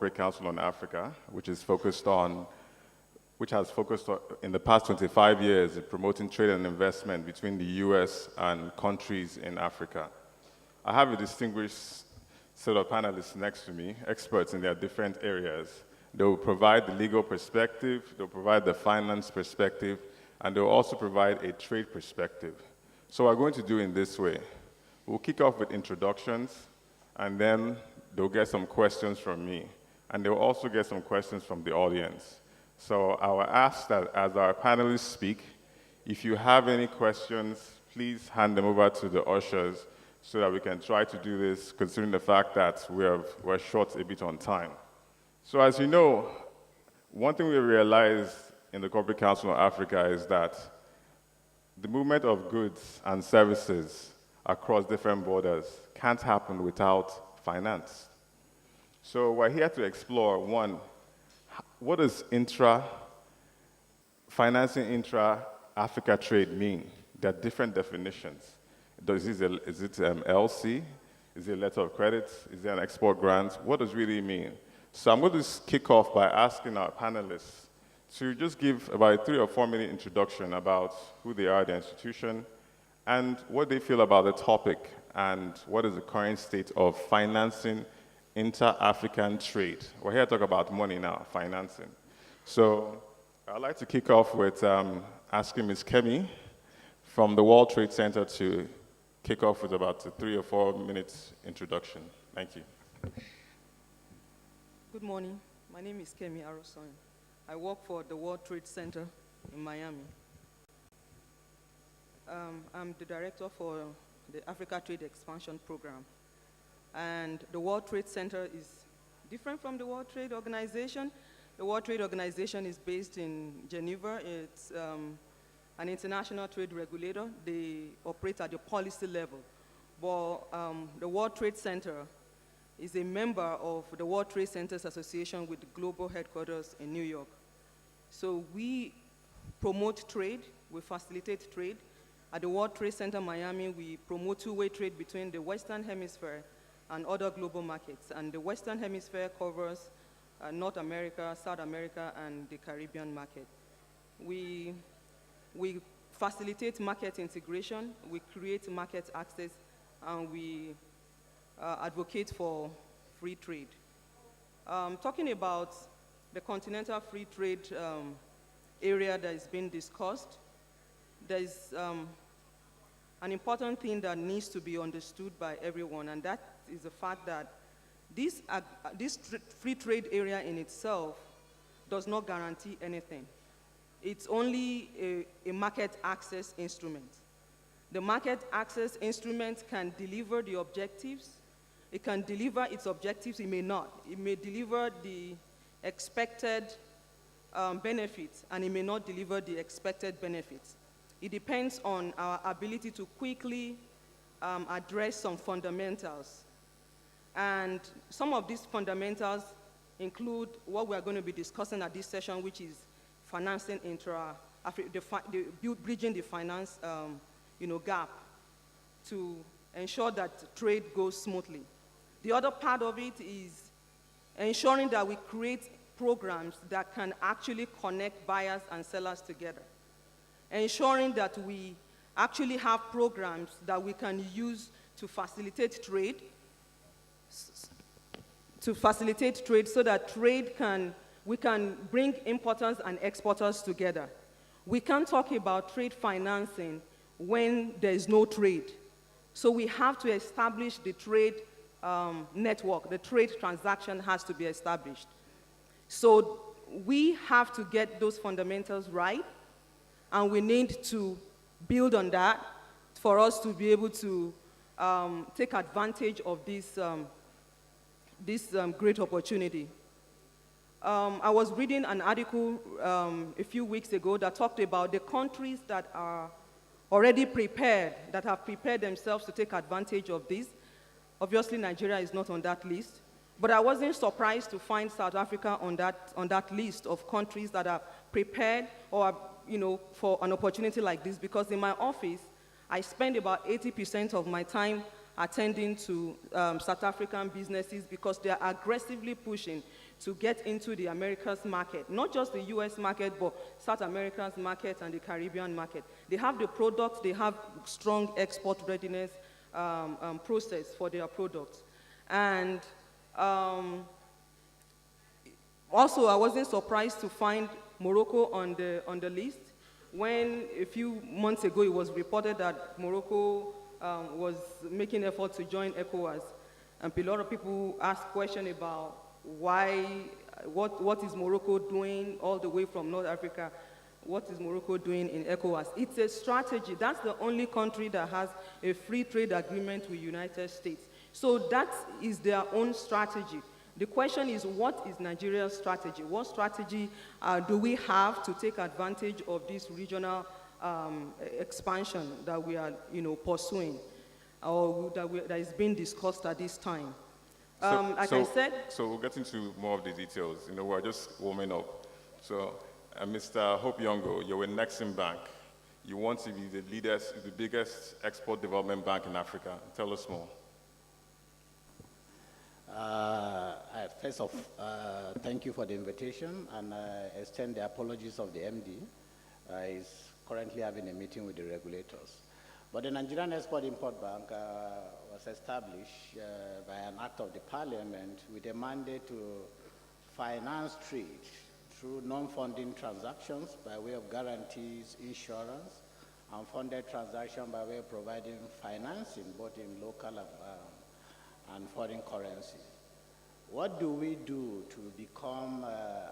Corporate Council on Africa, which has focused on, in the past 25 years in promoting trade and investment between the US and countries in Africa. I have a distinguished set of panelists next to me, experts in their different areas. They will provide the legal perspective, they'll provide the finance perspective, and they'll also provide a trade perspective. So what we're going to do in this way. We'll kick off with introductions, and then they'll get some questions from me. And they'll also get some questions from the audience. So I will ask that as our panelists speak, if you have any questions, please hand them over to the ushers so that we can try to do this, considering the fact that we're short a bit on time. So as you know, one thing we realized in the Corporate Council of Africa is that the movement of goods and services across different borders can't happen without finance. So we're here to explore, one, what does financing intra-Africa trade mean? There are different definitions. Is it LC? Is it a letter of credit? Is it an export grant? What does it really mean? So I'm going to kick off by asking our panelists to just give about a 3 or 4 minute introduction about who they are, the institution, and what they feel about the topic, and what is the current state of financing inter-African trade. We're here to talk about money now, financing. So I'd like to kick off with asking Ms. Kemi from the World Trade Center to kick off with about a 3 or 4 minutes introduction. Thank you. Good morning. My name is Kemi Aroson. I work for the World Trade Center in Miami. I'm the director for the Africa Trade Expansion Program. And the World Trade Center is different from the World Trade Organization. The World Trade Organization is based in Geneva. It's an international trade regulator. They operate at the policy level. But the World Trade Center is a member of the World Trade Centers Association with the global headquarters in New York. So we promote trade, we facilitate trade. At the World Trade Center Miami, we promote two-way trade between the Western Hemisphere and other global markets. And the Western Hemisphere covers North America, South America, and the Caribbean market. We facilitate market integration, we create market access, and we advocate for free trade. Talking about the continental free trade area that is being discussed, there is an important thing that needs to be understood by everyone, and that is the fact that this free trade area in itself does not guarantee anything. It's only a market access instrument. The market access instrument can deliver the objectives. It can deliver its objectives, it may not. It may deliver the expected benefits, and it may not deliver the expected benefits. It depends on our ability to quickly address some fundamentals. And some of these fundamentals include what we are going to be discussing at this session, which is financing bridging the finance gap to ensure that trade goes smoothly. The other part of it is ensuring that we create programs that can actually connect buyers and sellers together. Ensuring that we actually have programs that we can use to facilitate trade, so that we can bring importers and exporters together. We can't talk about trade financing when there is no trade. So we have to establish the trade network. The trade transaction has to be established. So we have to get those fundamentals right, and we need to build on that for us to be able to take advantage of this great opportunity. I was reading an article a few weeks ago that talked about the countries that are already prepared, that have prepared themselves to take advantage of this. Obviously, Nigeria is not on that list, but I wasn't surprised to find South Africa on that list of countries that are prepared or for an opportunity like this, because in my office, I spend about 80% of my time attending to South African businesses because they are aggressively pushing to get into the Americas market, not just the US market, but South America's market and the Caribbean market. They have the products, they have strong export readiness process for their products. And also, I wasn't surprised to find Morocco on the list when a few months ago it was reported that Morocco was making effort to join ECOWAS. And a lot of people ask questions about what is Morocco doing all the way from North Africa? What is Morocco doing in ECOWAS? It's a strategy. That's the only country that has a free trade agreement with the United States. So that is their own strategy. The question is, what is Nigeria's strategy? What strategy do we have to take advantage of this regional expansion that we are, pursuing, or that is being discussed at this time? I said. So we'll get into more of the details. We're just warming up. So, Mr. Hope Yongo, you're with Nexen Bank. You want to be the biggest export development bank in Africa. Tell us more. First off, thank you for the invitation, and I extend the apologies of the MD. He's currently having a meeting with the regulators. But the Nigerian Export-Import Bank was established by an act of the Parliament with a mandate to finance trade through non-funding transactions by way of guarantees, insurance, and funded transactions by way of providing financing both in local and foreign currency. What do we do to become,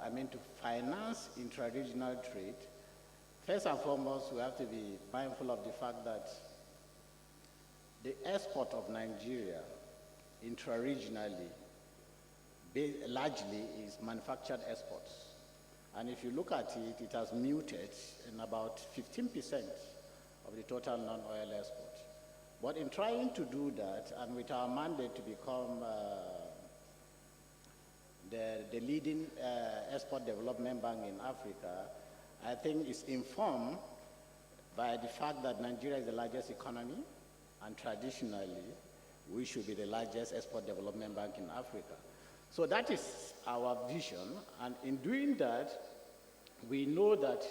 to finance intra-regional trade? First and foremost, we have to be mindful of the fact that the export of Nigeria intra-regionally largely is manufactured exports. And if you look at it, it has muted in about 15% of the total non-oil export. But in trying to do that, and with our mandate to become the leading export development bank in Africa, I think it's informed by the fact that Nigeria is the largest economy, and traditionally, we should be the largest export development bank in Africa. So that is our vision, and in doing that, we know that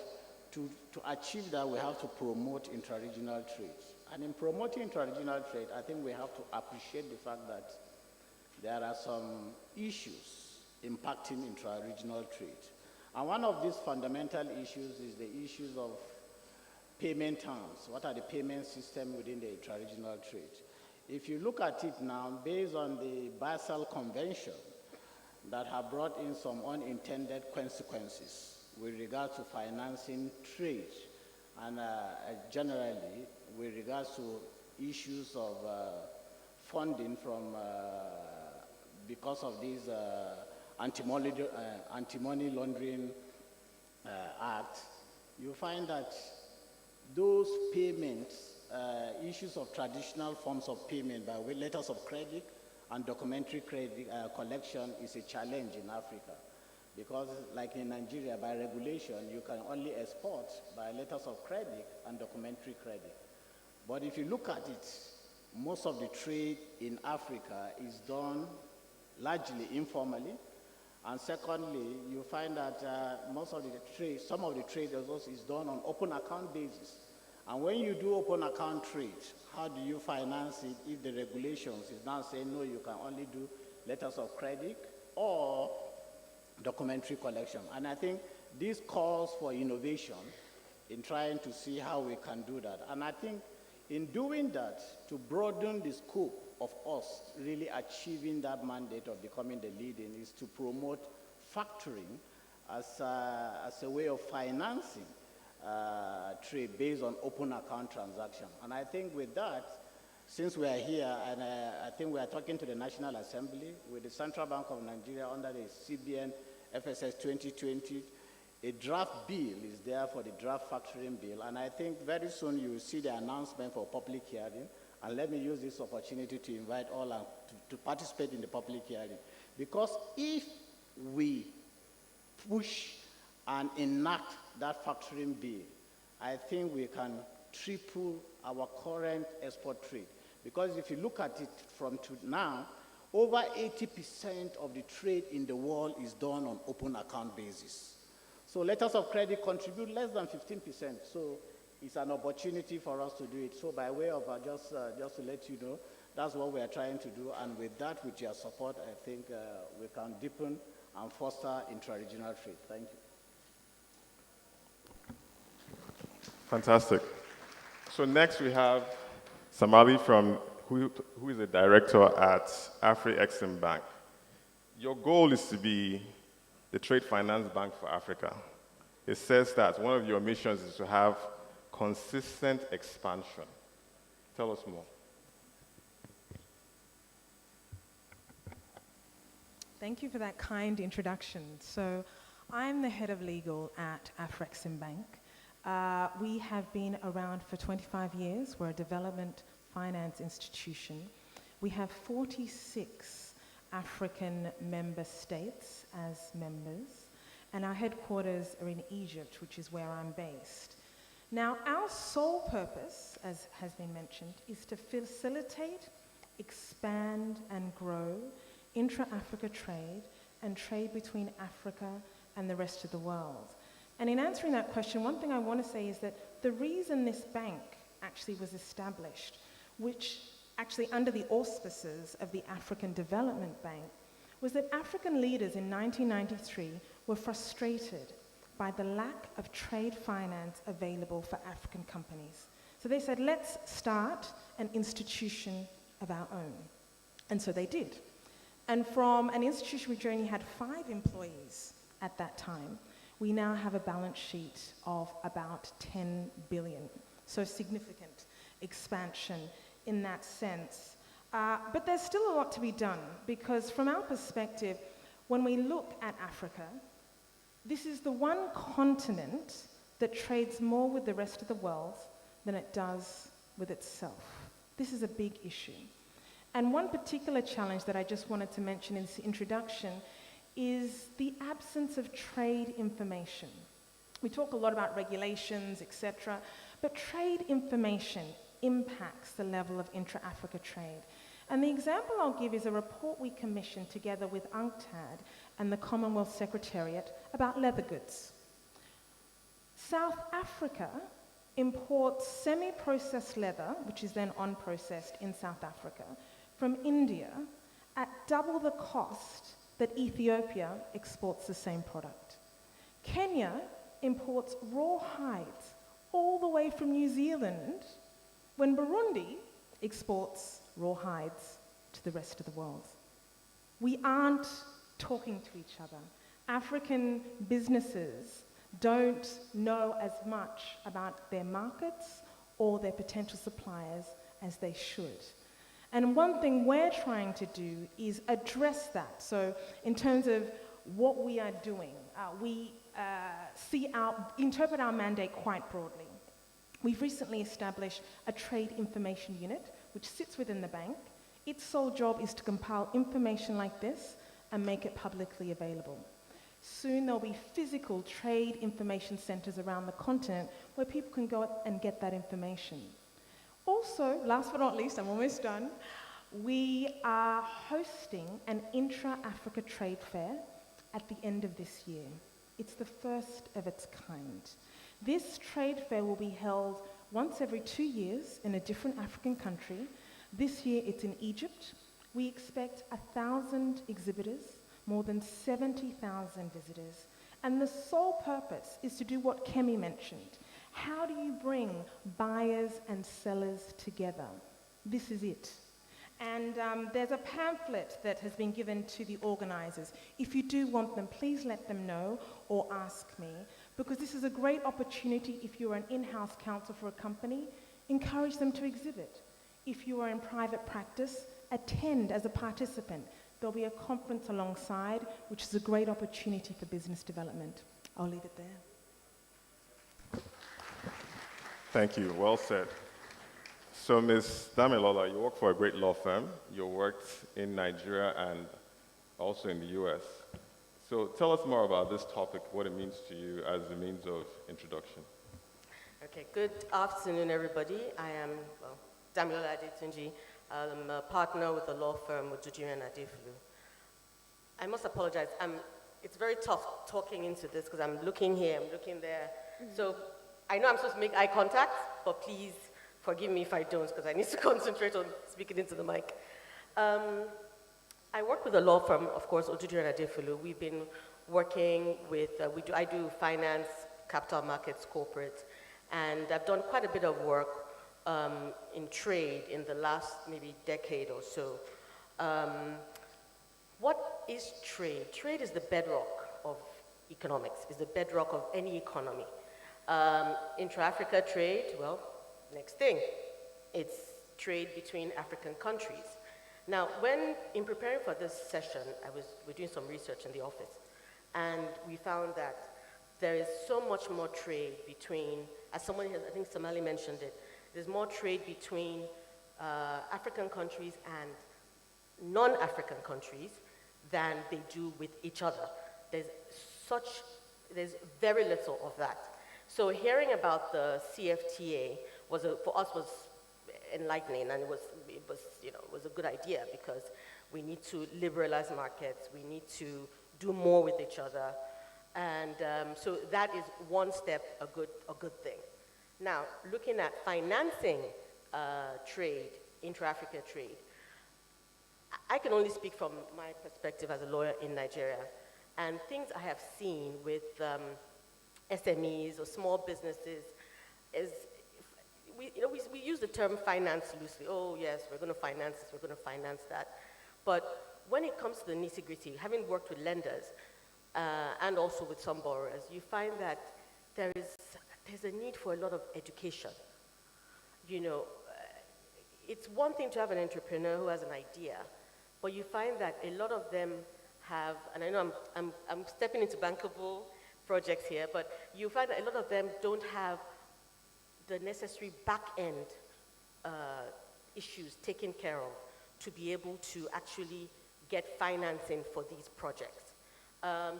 to achieve that, we have to promote intra-regional trade. And in promoting intra-regional trade, I think we have to appreciate the fact that there are some issues impacting intra-regional trade. And one of these fundamental issues is the issues of payment terms. What are the payment systems within the intra-regional trade? If you look at it now, based on the Basel Convention that have brought in some unintended consequences with regard to financing trade, and generally with regards to issues of funding from, because of these anti-money laundering act, you find that those payments, issues of traditional forms of payment by way letters of credit and documentary credit collection is a challenge in Africa. Because like in Nigeria, by regulation, you can only export by letters of credit and documentary credit. But if you look at it, most of the trade in Africa is done largely informally. And secondly, you find that most of the trade, some of the trade also is done on open account basis. And when you do open account trade, how do you finance it if the regulations is now saying, no, you can only do letters of credit or documentary collection? And I think this calls for innovation in trying to see how we can do that. And I think in doing that, to broaden the scope of us really achieving that mandate of becoming the leading is to promote factoring as a way of financing trade based on open account transaction. And I think with that, since we are here, and I think we are talking to the National Assembly with the Central Bank of Nigeria under the CBN FSS 2020, a draft bill is there for the draft factoring bill, and I think very soon you will see the announcement for public hearing. And let me use this opportunity to invite all to participate in the public hearing. Because if we push and enact that factoring bill, I think we can triple our current export trade. Because if you look at it from now, Over 80% of the trade in the world is done on open account basis. So letters of credit contribute less than 15%. So it's an opportunity for us to do it. So by way of just to let you know, that's what we are trying to do. And with that, with your support, I think we can deepen and foster intra-regional trade. Thank you. Fantastic. So next we have Samali who is a director at Nexen Bank. Your goal is to be the trade finance bank for Africa. It says that one of your missions is to have consistent expansion. Tell us more. Thank you for that kind introduction. So I'm the head of legal at Nexen Bank. We have been around for 25 years. We're a development finance institution. We have 46 African member states as members, and our headquarters are in Egypt, which is where I'm based. Now, our sole purpose, as has been mentioned, is to facilitate, expand, and grow intra-Africa trade and trade between Africa and the rest of the world. And in answering that question, one thing I want to say is that the reason this bank actually was established, which actually under the auspices of the African Development Bank, was that African leaders in 1993 were frustrated by the lack of trade finance available for African companies. So they said, let's start an institution of our own. And so they did. And from an institution which only had 5 employees at that time, we now have a balance sheet of about 10 billion. So significant expansion in that sense. But there's still a lot to be done, because from our perspective, when we look at Africa, this is the one continent that trades more with the rest of the world than it does with itself. This is a big issue. And one particular challenge that I just wanted to mention in this introduction is the absence of trade information. We talk a lot about regulations, etc., but trade information impacts the level of intra-Africa trade. And the example I'll give is a report we commissioned together with UNCTAD and the Commonwealth Secretariat about leather goods. South Africa imports semi-processed leather, which is then unprocessed in South Africa, from India at double the cost that Ethiopia exports the same product. Kenya imports raw hides all the way from New Zealand, when Burundi exports raw hides to the rest of the world. We aren't talking to each other. African businesses don't know as much about their markets or their potential suppliers as they should. And one thing we're trying to do is address that. So in terms of what we are doing, we interpret our mandate quite broadly. We've recently established a trade information unit, which sits within the bank. Its sole job is to compile information like this and make it publicly available. Soon there'll be physical trade information centers around the continent where people can go and get that information. Also, last but not least, I'm almost done, we are hosting an intra-Africa trade fair at the end of this year. It's the first of its kind. This trade fair will be held once every 2 years in a different African country. This year it's in Egypt. We expect 1,000 exhibitors, more than 70,000 visitors. And the sole purpose is to do what Kemi mentioned. How do you bring buyers and sellers together? This is it. And there's a pamphlet that has been given to the organizers. If you do want them, please let them know or ask me, because this is a great opportunity. If you're an in-house counsel for a company, encourage them to exhibit. If you are in private practice, attend as a participant. There'll be a conference alongside, which is a great opportunity for business development. I'll leave it there. Thank you. Well said. So, Ms. Damilola, you work for a great law firm. You worked in Nigeria and also in the US. So tell us more about this topic, what it means to you as a means of introduction. Okay, good afternoon, everybody. I am Damilola Adetunji. I'm a partner with the law firm Ojujiri and Adefulu. I must apologize. It's very tough talking into this because I'm looking here, I'm looking there. So I know I'm supposed to make eye contact, but please forgive me if I don't because I need to concentrate on speaking into the mic. I work with a law firm, of course, Ojujiri and Adefulu. We've been working with, I do finance, capital markets, corporate, and I've done quite a bit of work in trade in the last maybe decade or so. What is trade? Trade is the bedrock of economics, is the bedrock of any economy. Intra-Africa trade, well, next thing, it's trade between African countries. Now, in preparing for this session, we're doing some research in the office, and we found that there is so much more trade between, as someone has, I think Somali mentioned it, there's more trade between African countries and non-African countries than they do with each other. There's very little of that. So hearing about the CFTA for us was enlightening, and it was a good idea because we need to liberalize markets, we need to do more with each other, and so that is one step, a good thing. Now, looking at financing trade, intra-Africa trade, I can only speak from my perspective as a lawyer in Nigeria, and things I have seen with SMEs or small businesses is, we use the term finance loosely. Oh yes, we're going to finance this, we're going to finance that. But when it comes to the nitty-gritty, having worked with lenders and also with some borrowers, you find that there's a need for a lot of education. It's one thing to have an entrepreneur who has an idea, but you find that a lot of them have, and I know I'm stepping into Bankable Projects here, but you find that a lot of them don't have the necessary back-end issues taken care of to be able to actually get financing for these projects.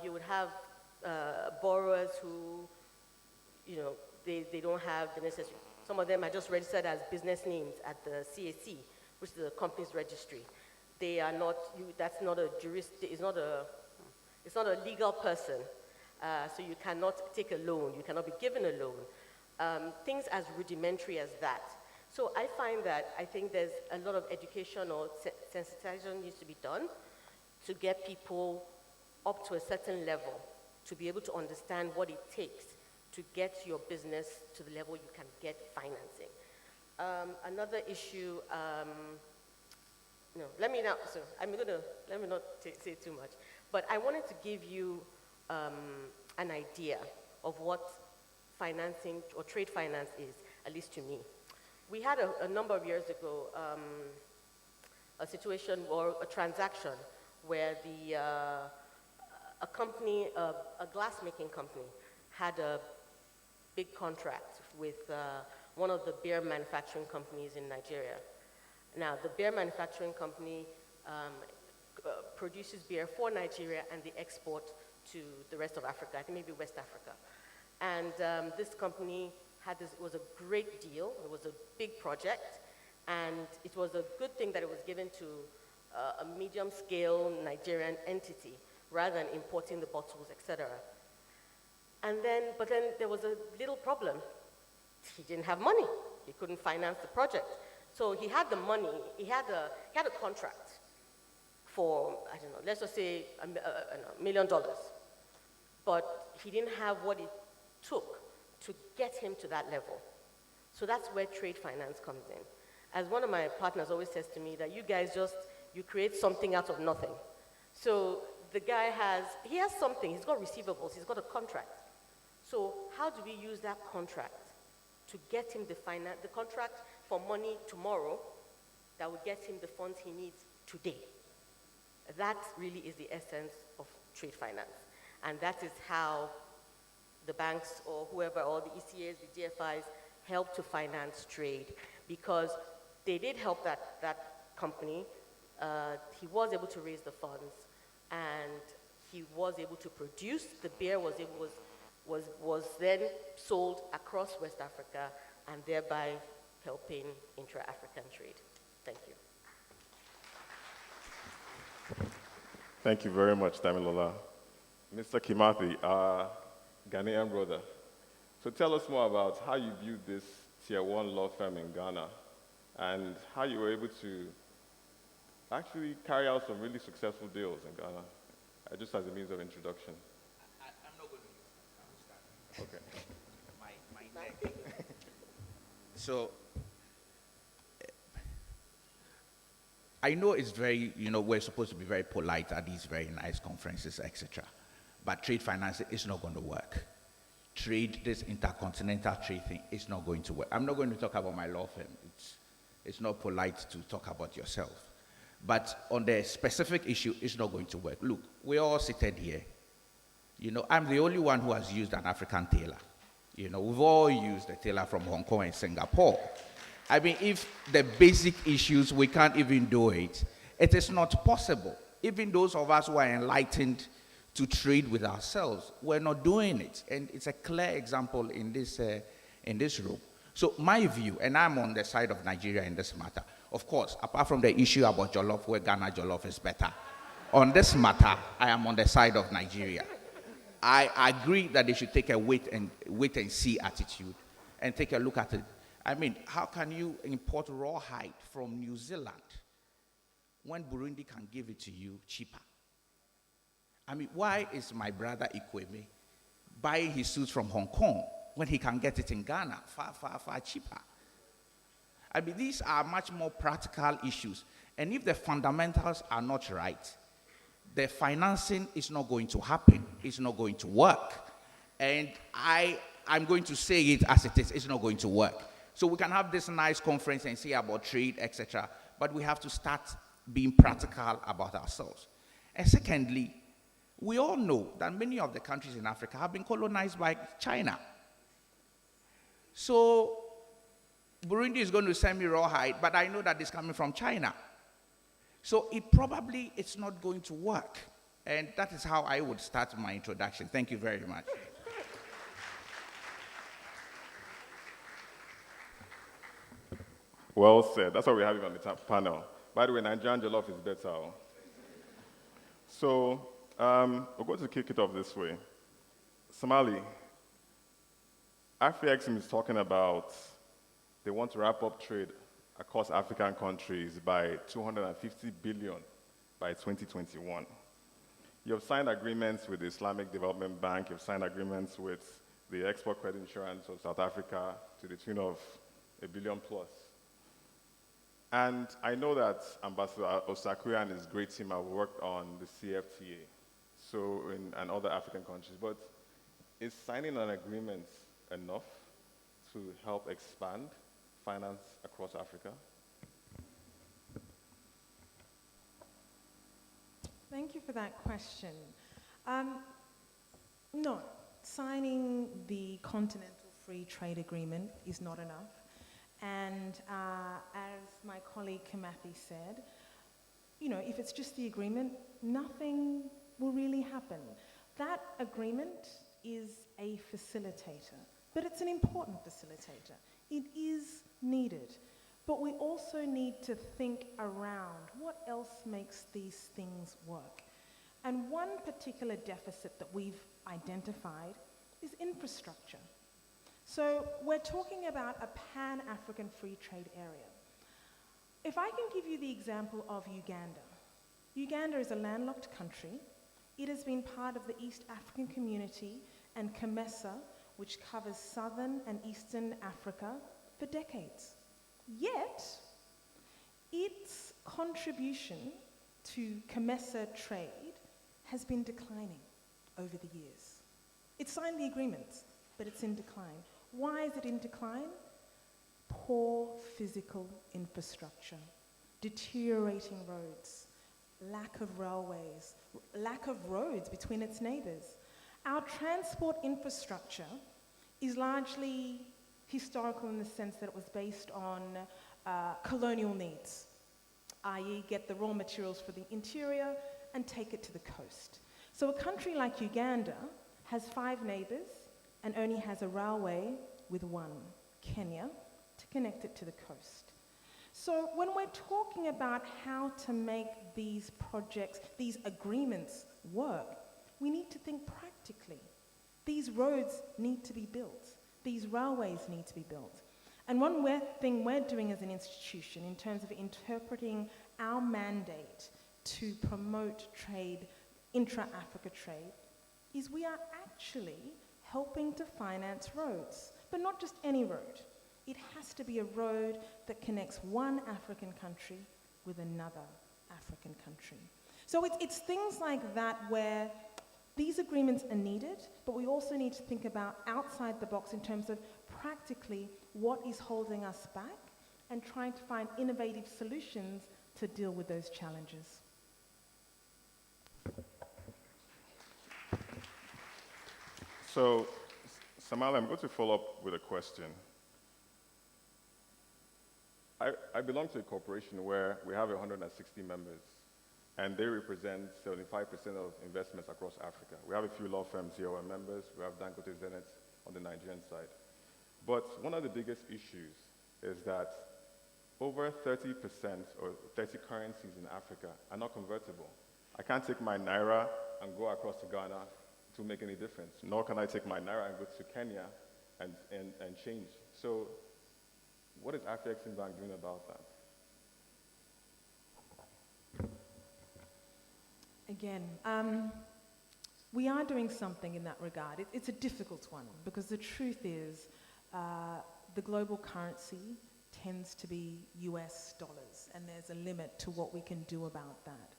You would have borrowers who, they don't have the necessary. Some of them are just registered as business names at the CAC, which is the company's registry. They are not. That's not a jurist. It's not a legal person. So you cannot take a loan. You cannot be given a loan. Things as rudimentary as that. So I think there's a lot of education or sensitization needs to be done to get people up to a certain level to be able to understand what it takes to get your business to the level you can get financing. Another issue, let me not say too much, but I wanted to give you an idea of what financing or trade finance is, at least to me. We had a number of years ago a situation or a transaction where a company, a glass-making company, had a big contract with one of the beer manufacturing companies in Nigeria. Now, the beer manufacturing company produces beer for Nigeria and they export to the rest of Africa, I think maybe West Africa. And this company it was a great deal, it was a big project, and it was a good thing that it was given to a medium-scale Nigerian entity rather than importing the bottles, etc. But then there was a little problem. He didn't have money. He couldn't finance the project. So he had the money, he had a contract for, I don't know, let's just say $1 million. But he didn't have what it took to get him to that level. So that's where trade finance comes in. As one of my partners always says to me, that you guys you create something out of nothing. So the guy has something, he's got receivables, he's got a contract. So how do we use that contract to get him the contract for money tomorrow that will get him the funds he needs today? That really is the essence of trade finance. And that is how the banks or whoever, or the ECAs, the DFIs, help to finance trade, because they did help that company. He was able to raise the funds, and he was able to produce. The beer was then sold across West Africa, and thereby helping intra-African trade. Thank you. Thank you very much, Damilola. Mr. Kimathi, our Ghanaian brother. So tell us more about how you viewed this tier one law firm in Ghana and how you were able to actually carry out some really successful deals in Ghana, just as a means of introduction. I'm not going to use that. Okay. My neck. So, I know it's very, we're supposed to be very polite at these very nice conferences, etc. But trade finance is not going to work. Trade, this intercontinental trade thing, is not going to work. I'm not going to talk about my law firm. It's not polite to talk about yourself. But on the specific issue, it's not going to work. Look, we're all seated here. I'm the only one who has used an African tailor. We've all used a tailor from Hong Kong and Singapore. I mean, if the basic issues, we can't even do it, it is not possible. Even those of us who are enlightened to trade with ourselves, we're not doing it. And it's a clear example in this room. So my view, and I'm on the side of Nigeria in this matter, of course, apart from the issue about jollof, where Ghana jollof is better, on this matter, I am on the side of Nigeria. I agree that they should take a wait and see attitude and take a look at it. I mean, how can you import rawhide from New Zealand when Burundi can give it to you cheaper? I mean, why is my brother Ikweme buying his suits from Hong Kong when he can get it in Ghana far, far, far cheaper? I mean, these are much more practical issues. And if the fundamentals are not right, the financing is not going to happen. It's not going to work. And I'm going to say it as it is. It's not going to work. So we can have this nice conference and say about trade, etc. But we have to start being practical about ourselves. And secondly, we all know that many of the countries in Africa have been colonized by China. So Burundi is going to send me rawhide, but I know that it's coming from China. So it's not going to work. And that is how I would start my introduction. Thank you very much. Well said. That's why we have you on the panel. By the way, Nigerian jollof is better. So we're going to kick it off this way. Somali, AfriExim is talking about they want to wrap up trade across African countries by 250 billion by 2021. You have signed agreements with the Islamic Development Bank, you've signed agreements with the Export Credit Insurance of South Africa to the tune of $1 billion plus. And I know that Ambassador Osakuya and his great team have worked on the CFTA, and other African countries, but is signing an agreement enough to help expand finance across Africa? Thank you for that question. No, signing the Continental Free Trade Agreement is not enough. And as my colleague Kimathi said, if it's just the agreement, nothing will really happen. That agreement is a facilitator, but it's an important facilitator. It is needed. But we also need to think around what else makes these things work. And one particular deficit that we've identified is infrastructure. So we're talking about a pan-African free trade area. If I can give you the example of Uganda. Uganda is a landlocked country. It has been part of the East African Community and COMESA, which covers southern and eastern Africa, for decades. Yet, its contribution to COMESA trade has been declining over the years. It signed the agreements, but it's in decline. Why is it in decline? Poor physical infrastructure, deteriorating roads, lack of railways, lack of roads between its neighbors. Our transport infrastructure is largely historical in the sense that it was based on colonial needs, i.e. get the raw materials for the interior and take it to the coast. So a country like Uganda has 5 neighbors and only has a railway with one, Kenya, to connect it to the coast. So when we're talking about how to make these projects, these agreements work, we need to think practically. These roads need to be built. These railways need to be built. And one thing we're doing as an institution in terms of interpreting our mandate to promote trade, intra-Africa trade, is we are actually helping to finance roads, but not just any road. It has to be a road that connects one African country with another African country. So it's things like that where these agreements are needed, but we also need to think about outside the box in terms of practically what is holding us back and trying to find innovative solutions to deal with those challenges. So, Samali, I'm going to follow up with a question. I belong to a corporation where we have 160 members, and they represent 75% of investments across Africa. We have a few law firms here who are members. We have Dangote Zenith on the Nigerian side. But one of the biggest issues is that over 30% or 30 currencies in Africa are not convertible. I can't take my Naira and go across to Ghana to make any difference, nor can I take my Naira and go to Kenya and change. So what is Nexen Bank doing about that? Again, we are doing something in that regard. It's a difficult one because the truth is the global currency tends to be US dollars, and there's a limit to what we can do about that.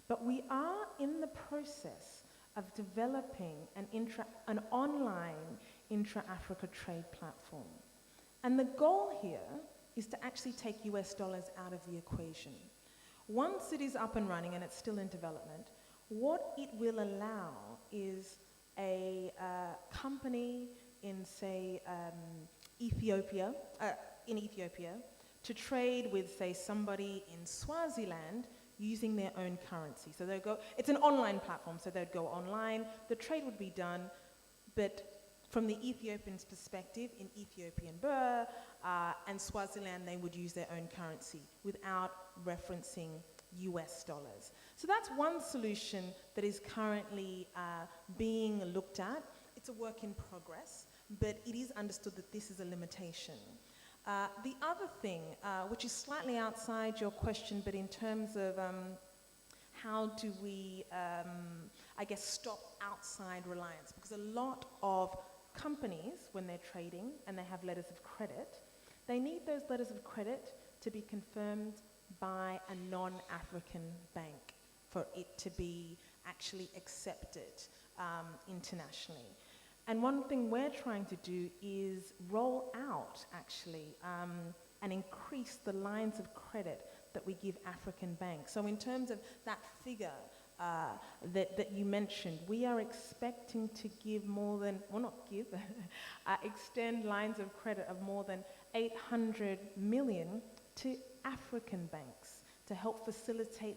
But we are in the process of developing an online intra-Africa trade platform. And the goal here is to actually take US dollars out of the equation. Once it is up and running and it's still in development, what it will allow is a company in, say, Ethiopia, to trade with, say, somebody in Swaziland using their own currency. So they'll go, it's an online platform, so they'd go online, the trade would be done, but from the Ethiopians' perspective, in Ethiopian birr, and Swaziland, they would use their own currency without referencing US dollars. So that's one solution that is currently being looked at. It's a work in progress, but it is understood that this is a limitation. The other thing, which is slightly outside your question, but in terms of how do we, I guess, stop outside reliance, because a lot of companies, when they're trading and they have letters of credit, they need those letters of credit to be confirmed by a non-African bank for it to be actually accepted internationally. And one thing we're trying to do is roll out, actually, and increase the lines of credit that we give African banks. So in terms of that figure that you mentioned, we are expecting to give more than, well, not give, extend lines of credit of more than 800 million to African banks to help facilitate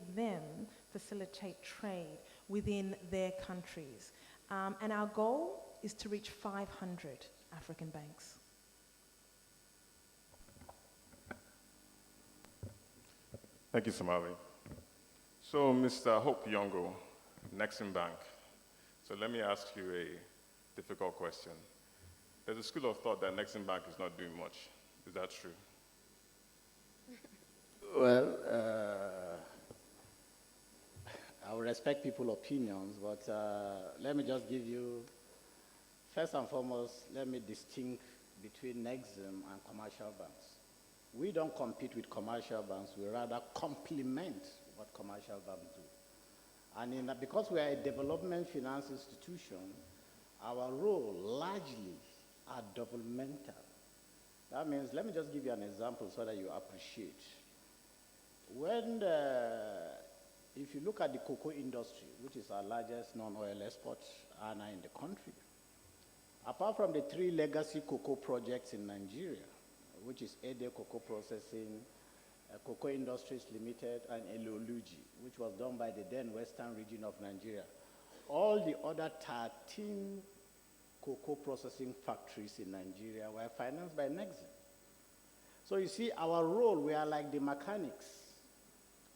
trade within their countries. And our goal is to reach 500 African banks. Thank you, Somali. So, Mr. Hope Yongo, Nexen Bank. So let me ask you a difficult question. There's a school of thought that Nexen Bank is not doing much. Is that true? Well, I will respect people's opinions, but let me just give you, first and foremost, let me distinguish between Nexen and commercial banks. We don't compete with commercial banks, we rather complement what commercial banks do. And because we are a development finance institution, our role largely are developmental. That means, let me just give you an example so that you appreciate. If you look at the cocoa industry, which is our largest non-oil export earner in the country, apart from the 3 legacy cocoa projects in Nigeria, which is Ede Cocoa Processing, Cocoa Industries Limited, and Eloluji, which was done by the then Western region of Nigeria, all the other 13 cocoa processing factories in Nigeria were financed by Nexen. So you see, our role, we are like the mechanics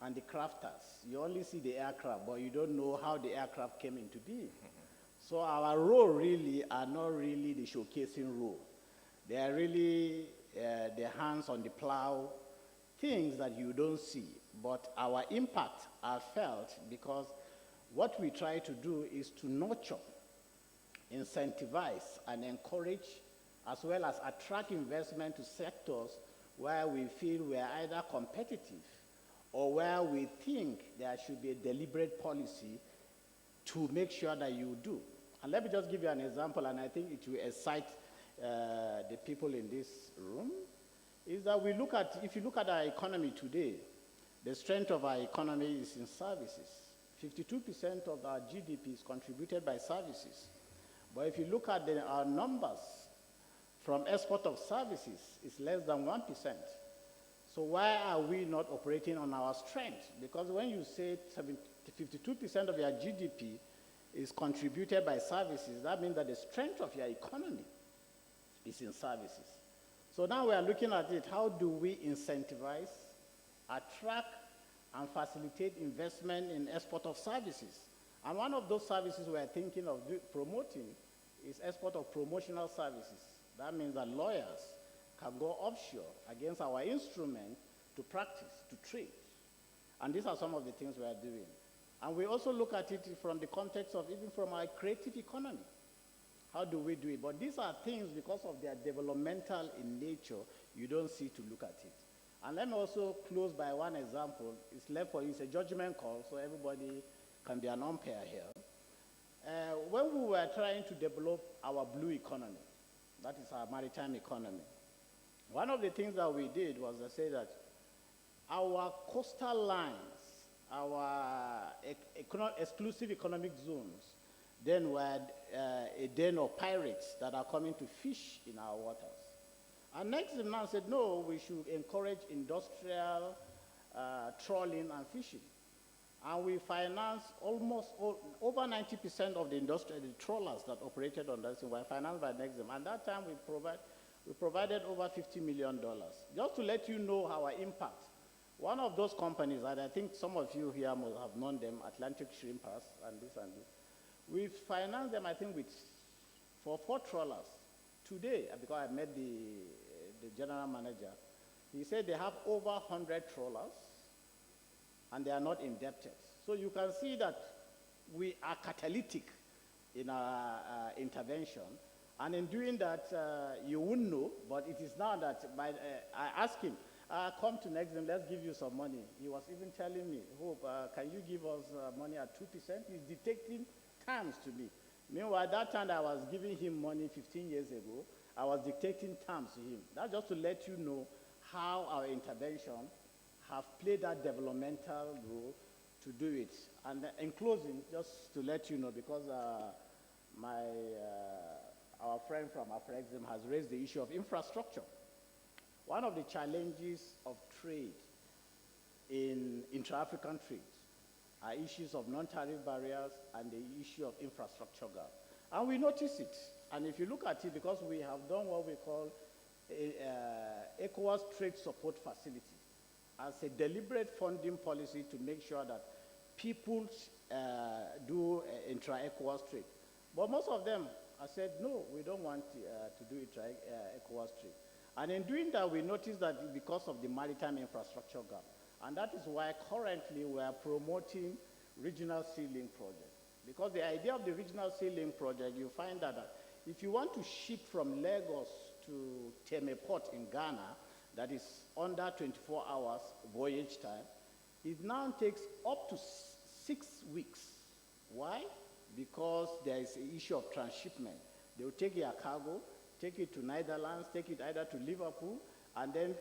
and the crafters. You only see the aircraft, but you don't know how the aircraft came into being. So our role really are not really the showcasing role. They are really the hands on the plow, things that you don't see. But our impact are felt because what we try to do is to nurture, incentivize, and encourage, as well as attract investment to sectors where we feel we are either competitive or where we think there should be a deliberate policy to make sure that you do. And let me just give you an example, and I think it will excite the people in this room, is that if you look at our economy today, the strength of our economy is in services. 52% of our GDP is contributed by services. But if you look at our numbers from export of services, it's less than 1%. So why are we not operating on our strength? Because when you say 52% of your GDP is contributed by services, that means that the strength of your economy is in services. So now we are looking at it, how do we incentivize, attract, and facilitate investment in export of services? And one of those services we are thinking of promoting is export of promotional services. That means that lawyers can go offshore against our instrument to practice, to trade. And these are some of the things we are doing. And we also look at it from the context of even from our creative economy. How do we do it? But these are things, because of their developmental in nature, you don't see to look at it. And let me also close by one example. It's left for you, it's a judgment call, so everybody can be an umpire here. When we were trying to develop our blue economy, that is our maritime economy, one of the things that we did was to say that our coastal lines, our exclusive economic zones, then were a den of pirates that are coming to fish in our waters. And Nexen Bank said, no, we should encourage industrial trawling and fishing. And we financed over 90% of the trawlers that operated on that were financed by Nexen. And that time we provided over $50 million. Just to let you know our impact. One of those companies, and I think some of you here must have known them, Atlantic Shrimpers and this. We financed them, I think, for 4 trawlers. Today, because I met the general manager, he said they have over 100 trawlers and they are not indebted. So you can see that we are catalytic in our intervention. And in doing that, you wouldn't know, but it is now that I asked him, come to Nexen, let's give you some money. He was even telling me, Hope, can you give us money at 2%? He's dictating terms to me. Meanwhile, that time I was giving him money 15 years ago, I was dictating terms to him. That's just to let you know how our intervention have played that developmental role to do it. And in closing, just to let you know, because our friend from Afrexim has raised the issue of infrastructure. One of the challenges of trade in intra-African trade are issues of non-tariff barriers and the issue of infrastructure gap. And we notice it. And if you look at it, because we have done what we call ECOWAS Trade Support Facility as a deliberate funding policy to make sure that people do intra-ECOWAS trade. But most of them have said, no, we don't want to do intra-ECOWAS trade. And in doing that, we noticed that because of the maritime infrastructure gap. And that is why currently we are promoting regional sea link project. Because the idea of the regional sea link project, you find that if you want to ship from Lagos to Teme Port in Ghana, that is under 24 hours voyage time, it now takes up to 6 weeks. Why? Because there is an issue of transshipment. They will take your cargo, take it to Netherlands, take it either to Liverpool, and then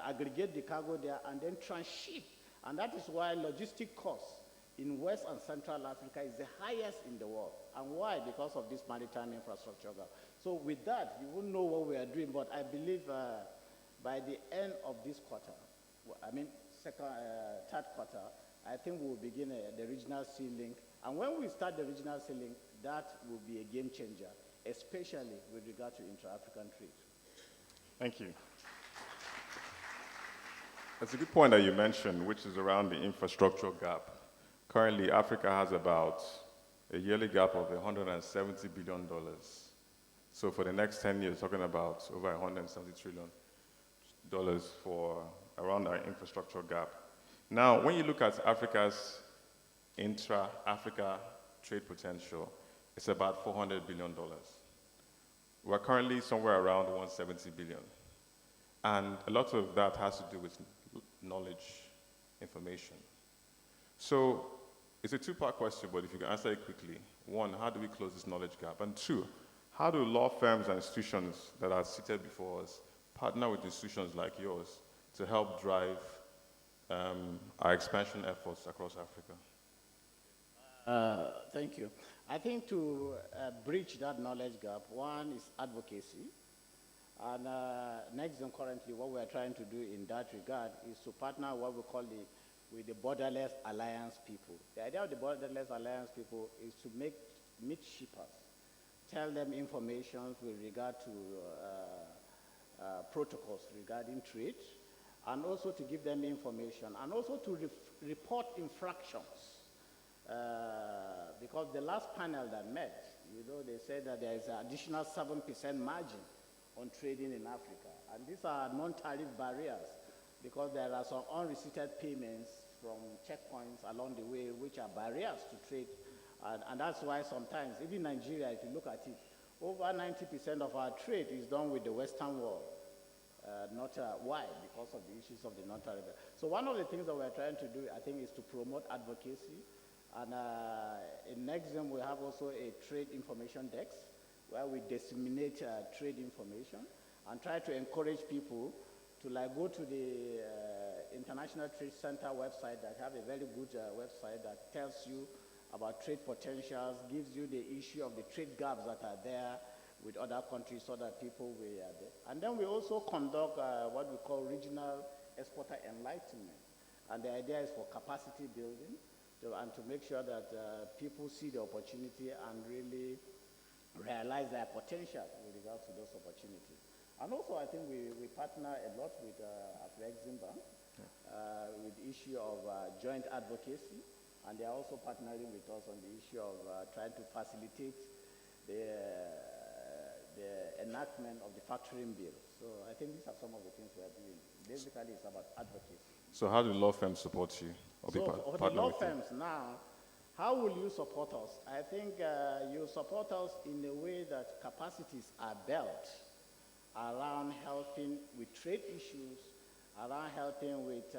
aggregate the cargo there, and then transship. And that is why logistic costs in West and Central Africa is the highest in the world. And why? Because of this maritime infrastructure gap. So with that, you won't know what we are doing, but I believe by the end of this quarter, third quarter, I think we'll begin the regional sea link. And when we start the regional sea link, that will be a game changer, especially with regard to intra-African trade. Thank you. That's a good point that you mentioned, which is around the infrastructure gap. Currently, Africa has about a yearly gap of $170 billion. So for the next 10 years, talking about over $170 trillion for around our infrastructure gap. Now, when you look at Africa's intra-Africa trade potential, it's about $400 billion. We're currently somewhere around 170 billion. And a lot of that has to do with knowledge, information. So it's a two-part question, but if you can answer it quickly. One, how do we close this knowledge gap? And two, how do law firms and institutions that are seated before us partner with institutions like yours to help drive our expansion efforts across Africa? Thank you. I think to bridge that knowledge gap, one is advocacy. And Nexen currently, what we're trying to do in that regard is to partner what we call with the Borderless Alliance people. The idea of the Borderless Alliance people is to meet shippers, tell them information with regard to protocols regarding trade, and also to give them information, and also to report infractions. Because the last panel that met, they said that there is an additional 7% margin on trading in Africa. And these are non-tariff barriers because there are some unreceipted payments from checkpoints along the way which are barriers to trade. And that's why sometimes, even Nigeria, if you look at it, over 90% of our trade is done with the Western world. Not why? Because of the issues of the non-tariff. So one of the things that we're trying to do, I think, is to promote advocacy. And in Nexen, we have also a trade information desk where we disseminate trade information and try to encourage people to go to the International Trade Center website that have a very good website that tells you about trade potentials, gives you the issue of the trade gaps that are there with other countries so that people will there. And then we also conduct what we call regional exporter enlightenment. And the idea is for capacity building and to make sure that people see the opportunity and really realize their potential with regards to those opportunities. And also, I think we partner a lot with Nexen Bank with the issue of joint advocacy, and they are also partnering with us on the issue of trying to facilitate the enactment of the factoring bill. So I think these are some of the things we are doing. Basically, it's about advocacy. So how do law firms support you? For the law firms now, how will you support us? I think you support us in a way that capacities are built around helping with trade issues, around helping with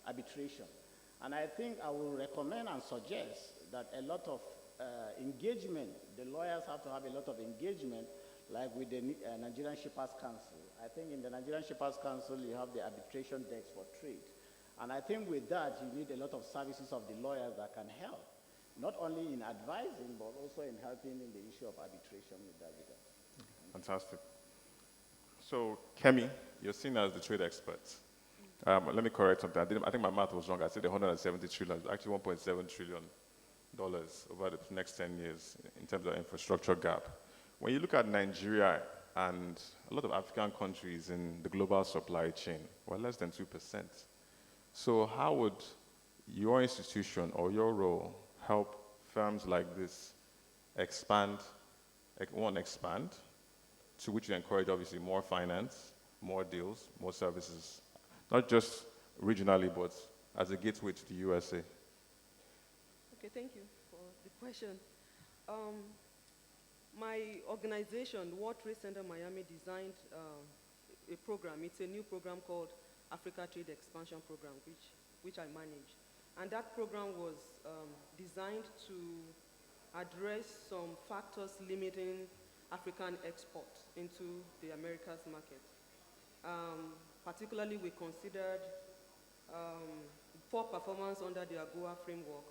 arbitration. And I think I will recommend and suggest that a lot of engagement, the lawyers have to have a lot of engagement, like with the Nigerian Shippers Council. I think in the Nigerian Shippers Council, you have the arbitration desk for trade. And I think with that, you need a lot of services of the lawyers that can help, not only in advising, but also in helping in the issue of arbitration with that regard. Fantastic. So, Kemi, you're seen as the trade expert. Let me correct something. I think my math was wrong. I said 170 trillion, actually $1.7 trillion over the next 10 years in terms of infrastructure gap. When you look at Nigeria and a lot of African countries in the global supply chain, we're less than 2%. So how would your institution or your role help firms like this expand, to which you encourage obviously more finance, more deals, more services, not just regionally, but as a gateway to the USA? Okay, thank you for the question. My organization, World Trade Center Miami, designed a program. It's a new program called Africa Trade Expansion Program, which I manage. And that program was designed to address some factors limiting African exports into the Americas market. Particularly, we considered poor performance under the AGOA framework.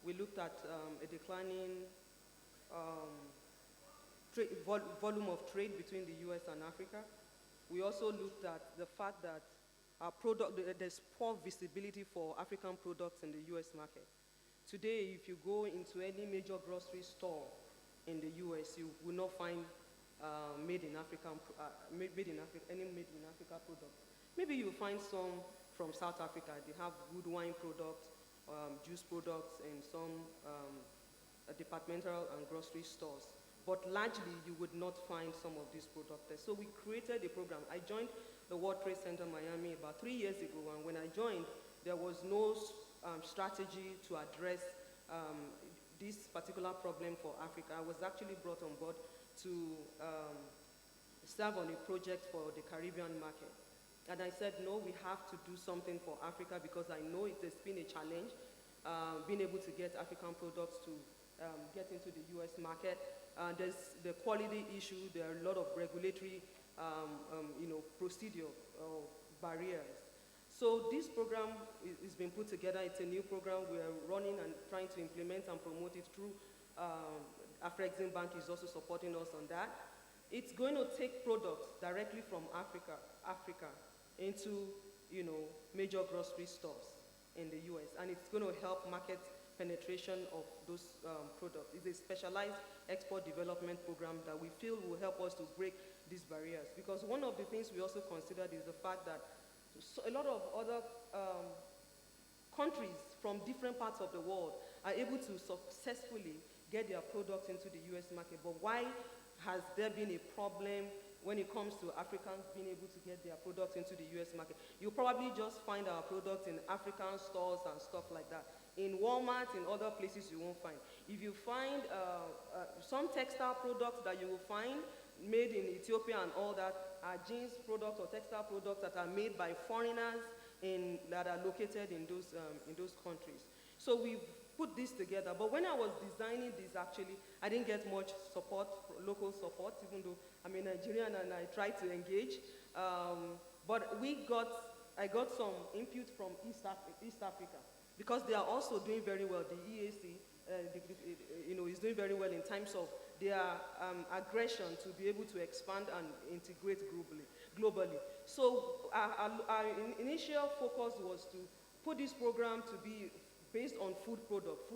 We looked at a declining volume of trade between the US and Africa. We also looked at the fact that there's poor visibility for African products in the US market. Today, if you go into any major grocery store in the US, you will not find any made in Africa product. Maybe you'll find some from South Africa. They have good wine products, juice products, and some departmental and grocery stores. But largely, you would not find some of these products there. So we created a program. I joined the World Trade Center Miami about 3 years ago, and when I joined, there was no strategy to address this particular problem for Africa. I was actually brought on board to serve on a project for the Caribbean market. And I said, no, we have to do something for Africa because I know it's been a challenge being able to get African products to get into the US market. There's the quality issue, there are a lot of regulatory procedure barriers. So this program is being put together. It's a new program we're running and trying to implement and promote it through Nexen Bank is also supporting us on that. It's going to take products directly from Africa into major grocery stores in the US, and it's going to help market penetration of those products. It's a specialized export development program that we feel will help us to break these barriers. Because one of the things we also considered is the fact that a lot of other countries from different parts of the world are able to successfully get their products into the US market. But why has there been a problem when it comes to Africans being able to get their products into the US market? You'll probably just find our products in African stores and stuff like that. In Walmart, in other places you won't find. If you find some textile products that you will find made in Ethiopia and all that are jeans products or textile products that are made by foreigners that are located in those countries. So we've put this together. But when I was designing this, actually, I didn't get much support, local support, even though I'm a Nigerian and I tried to engage. But I got some input from East Africa because they are also doing very well. The EAC is doing very well in terms of their aggression to be able to expand and integrate globally. So our initial focus was to put this program to be based on food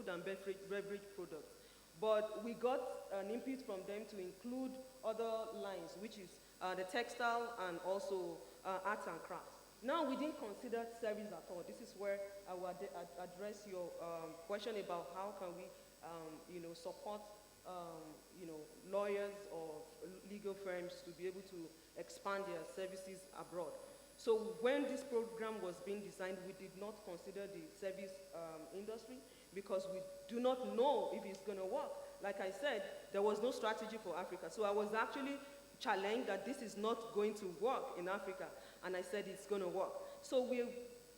and beverage products. But we got an input from them to include other lines, which is the textile and also arts and crafts. Now, we didn't consider service at all. This is where I will address your question about how can we support lawyers or legal firms to be able to expand their services abroad. So when this program was being designed, we did not consider the service industry because we do not know if it's going to work. Like I said, there was no strategy for Africa. So I was actually challenged that this is not going to work in Africa. And I said it's going to work. So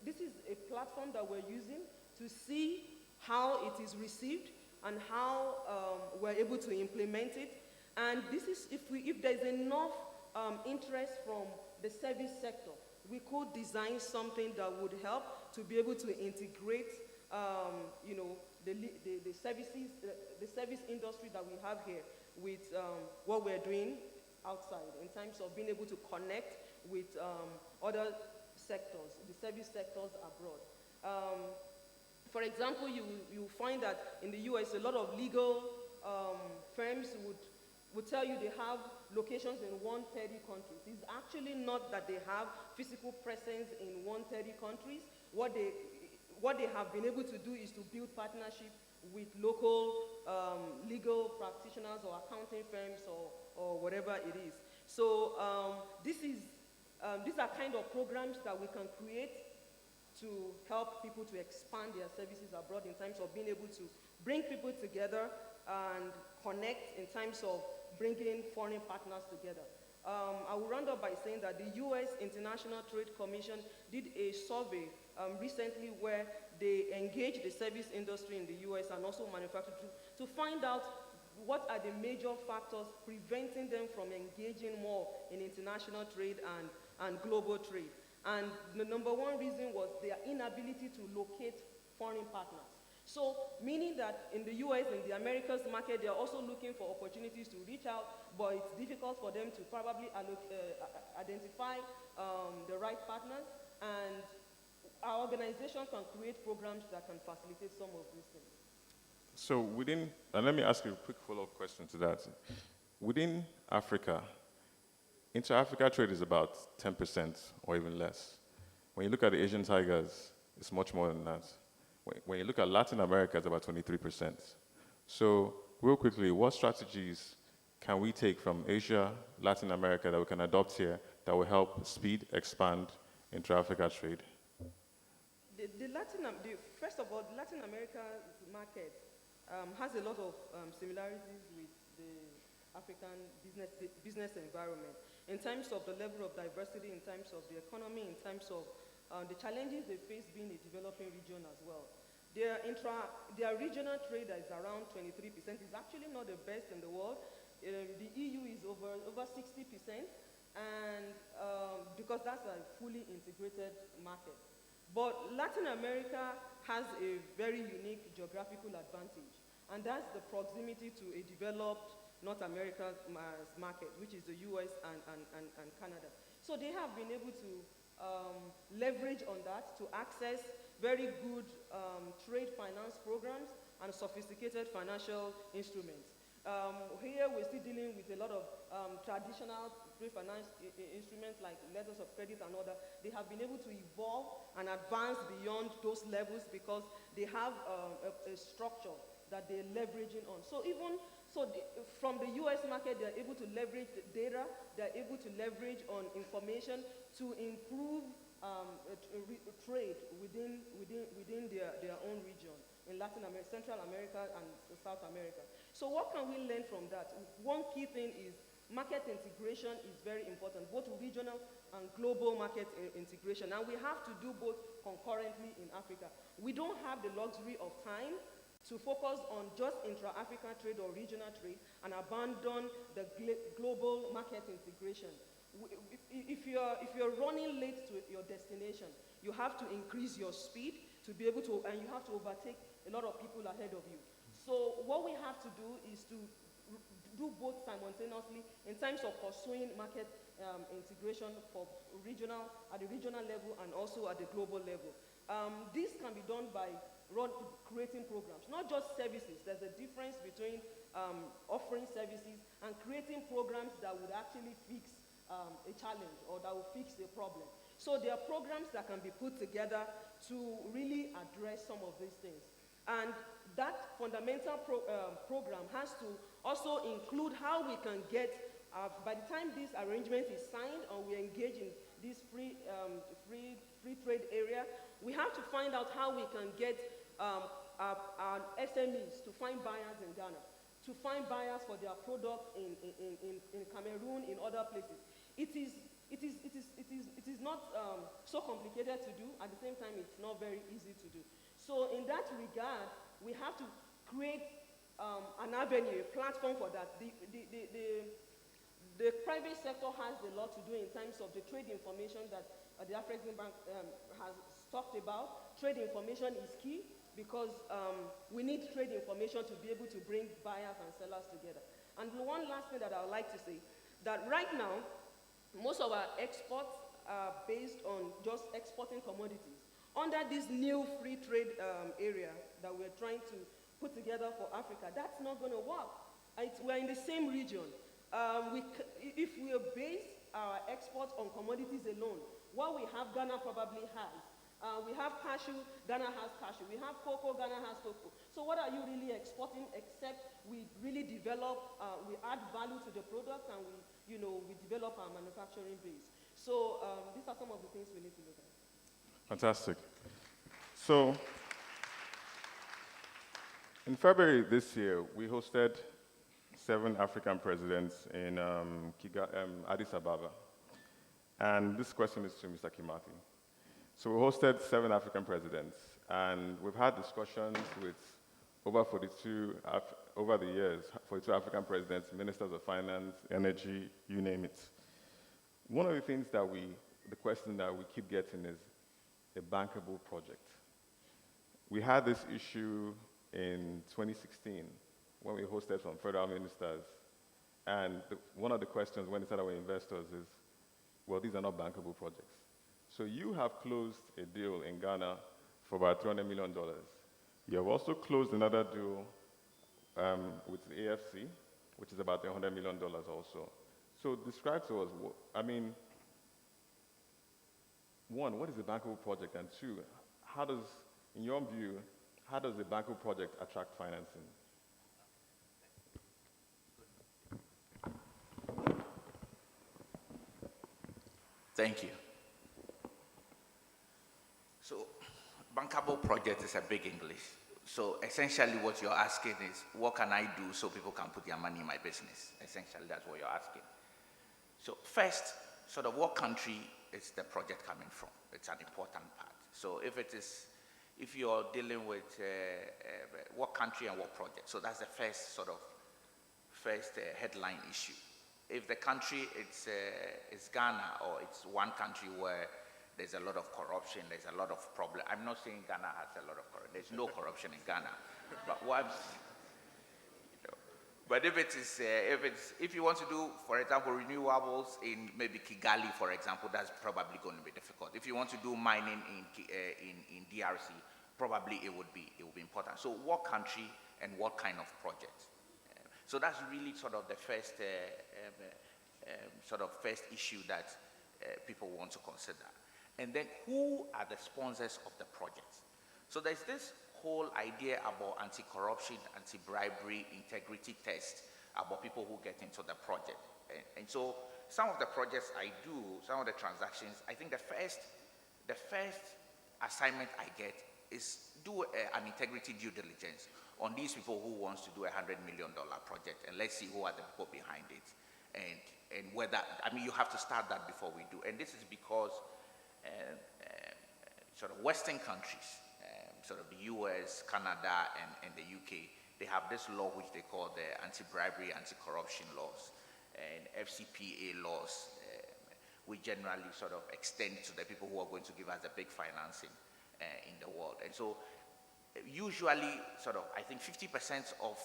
this is a platform that we're using to see how it is received and how we're able to implement it. And this is if there's enough interest from the service sector, we could design something that would help to be able to integrate the service industry that we have here with what we're doing outside in terms of being able to connect with other sectors, the service sectors abroad. For example, you find that in the US, a lot of legal firms would tell you they have locations in 130 countries. It's actually not that they have physical presence in 130 countries. What they have been able to do is to build partnership with local legal practitioners or accounting firms or whatever it is. So these are kind of programs that we can create to help people to expand their services abroad in terms of being able to bring people together and connect in terms of bringing foreign partners together. I will round up by saying that the US International Trade Commission did a survey recently where they engaged the service industry in the US and also manufacturing to find out what are the major factors preventing them from engaging more in international trade and global trade. And the number one reason was their inability to locate foreign partners. So, meaning that in the US, in the Americas market, they're also looking for opportunities to reach out, but it's difficult for them to probably identify the right partners. And our organization can create programs that can facilitate some of these things. So and let me ask you a quick follow-up question to that. Within Africa, intra-Africa trade is about 10% or even less. When you look at the Asian tigers, it's much more than that. When you look at Latin America, it's about 23%. So real quickly, what strategies can we take from Asia, Latin America that we can adopt here that will help speed, expand intra-Africa trade? First of all, the Latin America market has a lot of similarities with the African business environment in terms of the level of diversity, in terms of the economy, in terms of the challenges they face being a developing region as well. Their regional trade is around 23%. It's actually not the best in the world. The EU is over 60%, and because that's a fully integrated market. But Latin America has a very unique geographical advantage, and that's the proximity to a developed North America market, which is the US and Canada. So they have been able to leverage on that to access very good trade finance programs and sophisticated financial instruments. Here we're still dealing with a lot of traditional trade finance instruments like letters of credit and other. They have been able to evolve and advance beyond those levels because they have a structure that they're leveraging on. From the US market, they're able to leverage the data, they're able to leverage on information to improve trade within their own region in Latin America, Central America, and South America. So what can we learn from that? One key thing is market integration is very important, both regional and global market integration, and we have to do both concurrently in Africa. We don't have the luxury of time to focus on just intra-African trade or regional trade and abandon the global market integration. If you're running late to your destination, you have to increase your speed to be able to, and you have to overtake a lot of people ahead of you. So what we have to do is to do both simultaneously in terms of pursuing market integration at the regional level and also at the global level. This can be done by creating programs, not just services. There's a difference between offering services and creating programs that would actually fix a challenge or that will fix a problem. So there are programs that can be put together to really address some of these things. And that fundamental program has to also include how we can get, by the time this arrangement is signed or we engage in this free trade area, we have to find out how we can get our SMEs to find buyers in Ghana, to find buyers for their products in Cameroon, in other places. It is not so complicated to do. At the same time, it's not very easy to do. So in that regard, we have to create an avenue, a platform for that. The private sector has a lot to do in terms of the trade information that the Nexen Bank has talked about. Trade information is key because we need trade information to be able to bring buyers and sellers together. And one last thing that I would like to say, that right now, most of our exports are based on just exporting commodities. Under this new free trade area that we're trying to put together for Africa, that's not going to work. We're in the same region. If we base our exports on commodities alone, what we have, Ghana probably has. We have cashew, Ghana has cashew. We have cocoa, Ghana has cocoa. So what are you really exporting except we really develop, we add value to the product and we develop our manufacturing base. So these are some of the things we need to look at. Fantastic. So, in February this year, we hosted 7 African presidents in Addis Ababa. And this question is to Mr. Kimathi. So we hosted 7 African presidents, and we've had discussions with over the years, 42 African presidents, ministers of finance, energy, you name it. One of the things the question that we keep getting is a bankable project. We had this issue in 2016 when we hosted some federal ministers, and one of the questions when they said our investors is, well, these are not bankable projects. So you have closed a deal in Ghana for about $300 million. You have also closed another deal with the AFC, which is about $100 million also. So describe to us, I mean, one, what is a bankable project? And two, how does, in your view, how does a bankable project attract financing? Thank you. So, bankable project is a big English. So essentially what you're asking is, what can I do so people can put their money in my business? Essentially, that's what you're asking. So first, sort of what country is the project coming from? It's an important part. So if you're dealing with what country and what project, so that's the first headline issue. If the country is Ghana, or it's one country where there's a lot of corruption, there's a lot of problem. I'm not saying Ghana has a lot of corruption. There's no corruption in Ghana. But if you want to do, for example, renewables in maybe Kigali, for example, that's probably going to be difficult. If you want to do mining in DRC, probably it would be important. So what country and what kind of project? So that's really sort of the first issue that people want to consider. And then who are the sponsors of the project? So there's this whole idea about anti-corruption, anti-bribery, integrity tests about people who get into the project. And so some of the projects I do, some of the transactions, I think the first assignment I get is do an integrity due diligence on these people who wants to do a $100 million project, and let's see who are the people behind it, and whether, I mean, you have to start that before we do. And this is because sort of Western countries, sort of the US, Canada, and the UK, they have this law which they call the anti-bribery, anti-corruption laws, and FCPA laws, we generally sort of extend to the people who are going to give us the big financing in the world. And so usually sort of, I think 50% of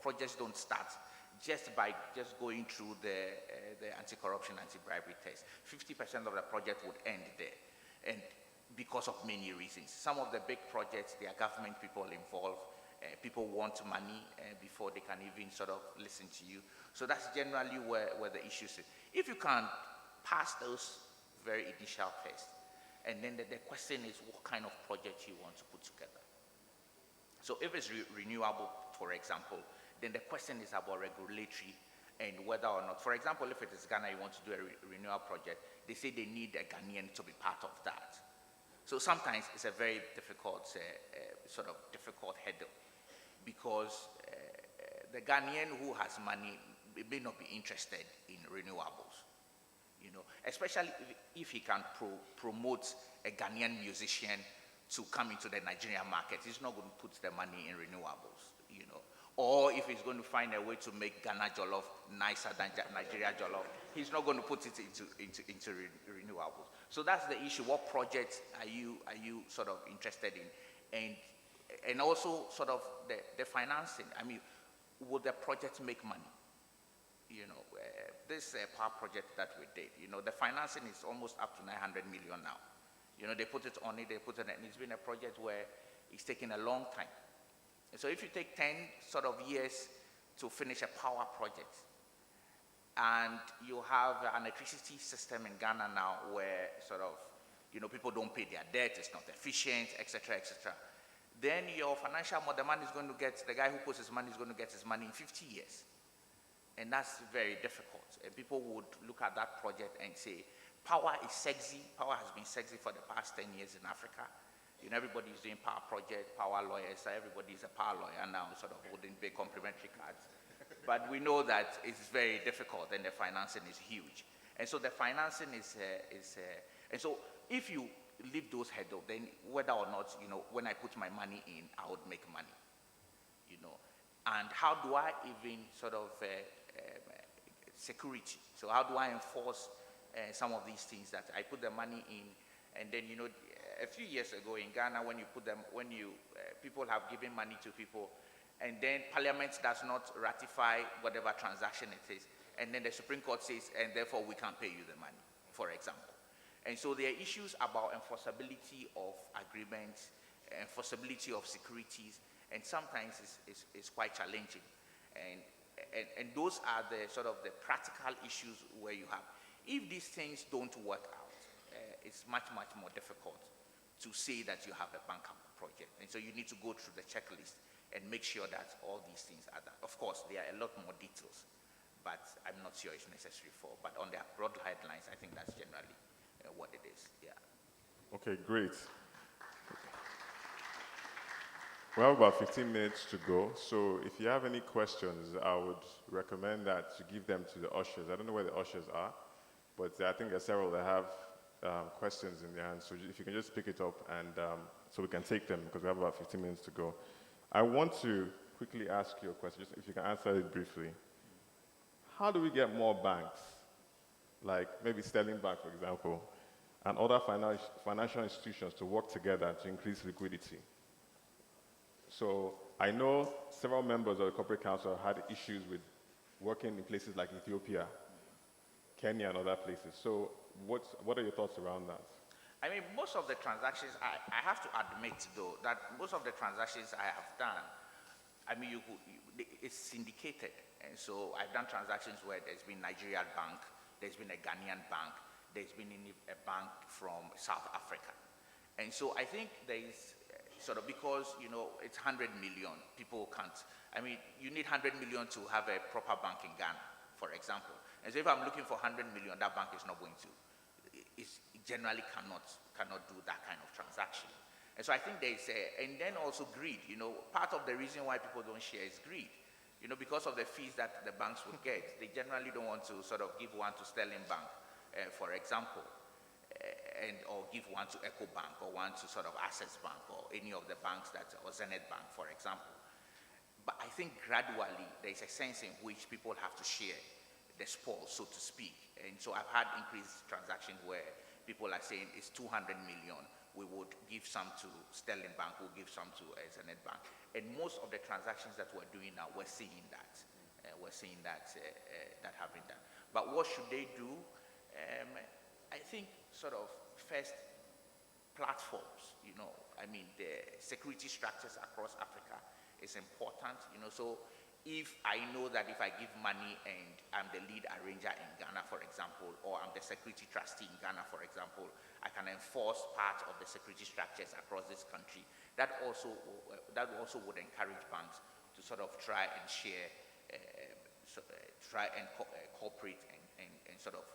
projects don't start just by going through the anti-corruption, anti-bribery test. 50% of the project would end there, and because of many reasons. Some of the big projects, there are government people involved. People want money before they can even sort of listen to you. So that's generally where the issue is. If you can pass those very initial tests, and then the question is what kind of project you want to put together. So if it's renewable, for example, then the question is about regulatory and whether or not, for example, if it is Ghana, you want to do a renewal project, they say they need a Ghanaian to be part of that. So sometimes it's a very difficult, difficult hurdle, because the Ghanaian who has money may not be interested in renewables, you know, especially if he can promote a Ghanaian musician to come into the Nigerian market. He's not going to put the money in renewables, you know. Or if he's going to find a way to make Ghana jollof nicer than Nigeria jollof, he's not going to put it into renewables. So that's the issue. What projects are you sort of interested in? And also sort of the financing. I mean, will the project make money? You know, this power project that we did, you know, the financing is almost up to 900 million now. You know, they put it on it, and it's been a project where it's taken a long time. So if you take 10 sort of years to finish a power project, and you have an electricity system in Ghana now where sort of, you know, people don't pay their debt, it's not efficient, etc., etc., then your financial model, the guy who puts his money is going to get his money in 50 years. And that's very difficult. And people would look at that project and say, power is sexy. Power has been sexy for the past 10 years in Africa. You know, everybody's doing power project, power lawyers, everybody's a power lawyer now, sort of holding big complimentary cards. But we know that it's very difficult and the financing is huge. And so the financing and so if you leave those hurdles, then whether or not, you know, when I put my money in, I would make money, you know. And how do I even sort of security? So how do I enforce some of these things that I put the money in, and then, you know, a few years ago in Ghana, people have given money to people, and then Parliament does not ratify whatever transaction it is, and then the Supreme Court says, and therefore we can't pay you the money, for example. And so there are issues about enforceability of agreements, enforceability of securities, and sometimes it's quite challenging. and those are the sort of the practical issues where you have. If these things don't work out, it's much, much more difficult to say that you have a bankable project. And so you need to go through the checklist and make sure that all these things are done. Of course, there are a lot more details, but I'm not sure it's necessary for. But on the broad headlines, I think that's generally what it is, yeah. Okay, great. We have about 15 minutes to go, so if you have any questions, I would recommend that you give them to the ushers. I don't know where the ushers are, but I think there are several that have questions in their hands, so if you can just pick it up and so we can take them, because we have about 15 minutes to go. I want to quickly ask you a question, just if you can answer it briefly. How do we get more banks, like maybe Sterling Bank, for example, and other financial institutions to work together to increase liquidity? So I know several members of the Corporate Council had issues with working in places like Ethiopia, Kenya, and other places. So what are your thoughts around that? I mean, most of the transactions, I have to admit, though, that most of the transactions I have done, I mean, it's syndicated. And so I've done transactions where there's been Nigerian bank, there's been a Ghanaian bank, there's been a bank from South Africa. And so I think there is sort of, because, you know, it's 100 million, people can't, I mean, you need 100 million to have a proper bank in Ghana, for example. And so if I'm looking for 100 million, that bank is not going to, it generally cannot do that kind of transaction. And so I think there's and then also greed, you know, part of the reason why people don't share is greed. You know, because of the fees that the banks would get, they generally don't want to sort of give one to Sterling Bank, for example, or give one to Eco Bank, or one to sort of Access Bank, or any of the banks or Zenith Bank, for example. But I think gradually there's a sense in which people have to share the spoils, so to speak. And so I've had increased transactions where people are saying it's 200 million, we would give some to Sterling Bank, we'll give some to Zenith Bank. And most of the transactions that we're doing now, we're seeing that. That happening done. But what should they do? I think sort of first platforms, you know, I mean, the security structures across Africa is important, you know, so if I know that if I give money and I'm the lead arranger in Ghana, for example, or I'm the security trustee in Ghana, for example, I can enforce part of the security structures across this country. That also would encourage banks to sort of try and share, cooperate and sort of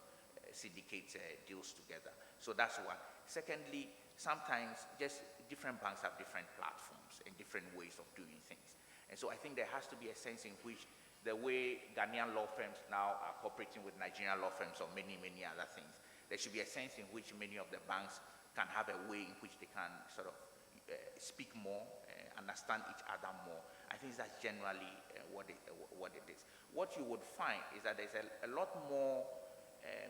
syndicate deals together. So that's one. Secondly, sometimes just different banks have different platforms and different ways of doing things. And so I think there has to be a sense in which the way Ghanaian law firms now are cooperating with Nigerian law firms or many, many other things, there should be a sense in which many of the banks can have a way in which they can sort of speak more, understand each other more. I think that's generally what it is. What you would find is that there's a lot more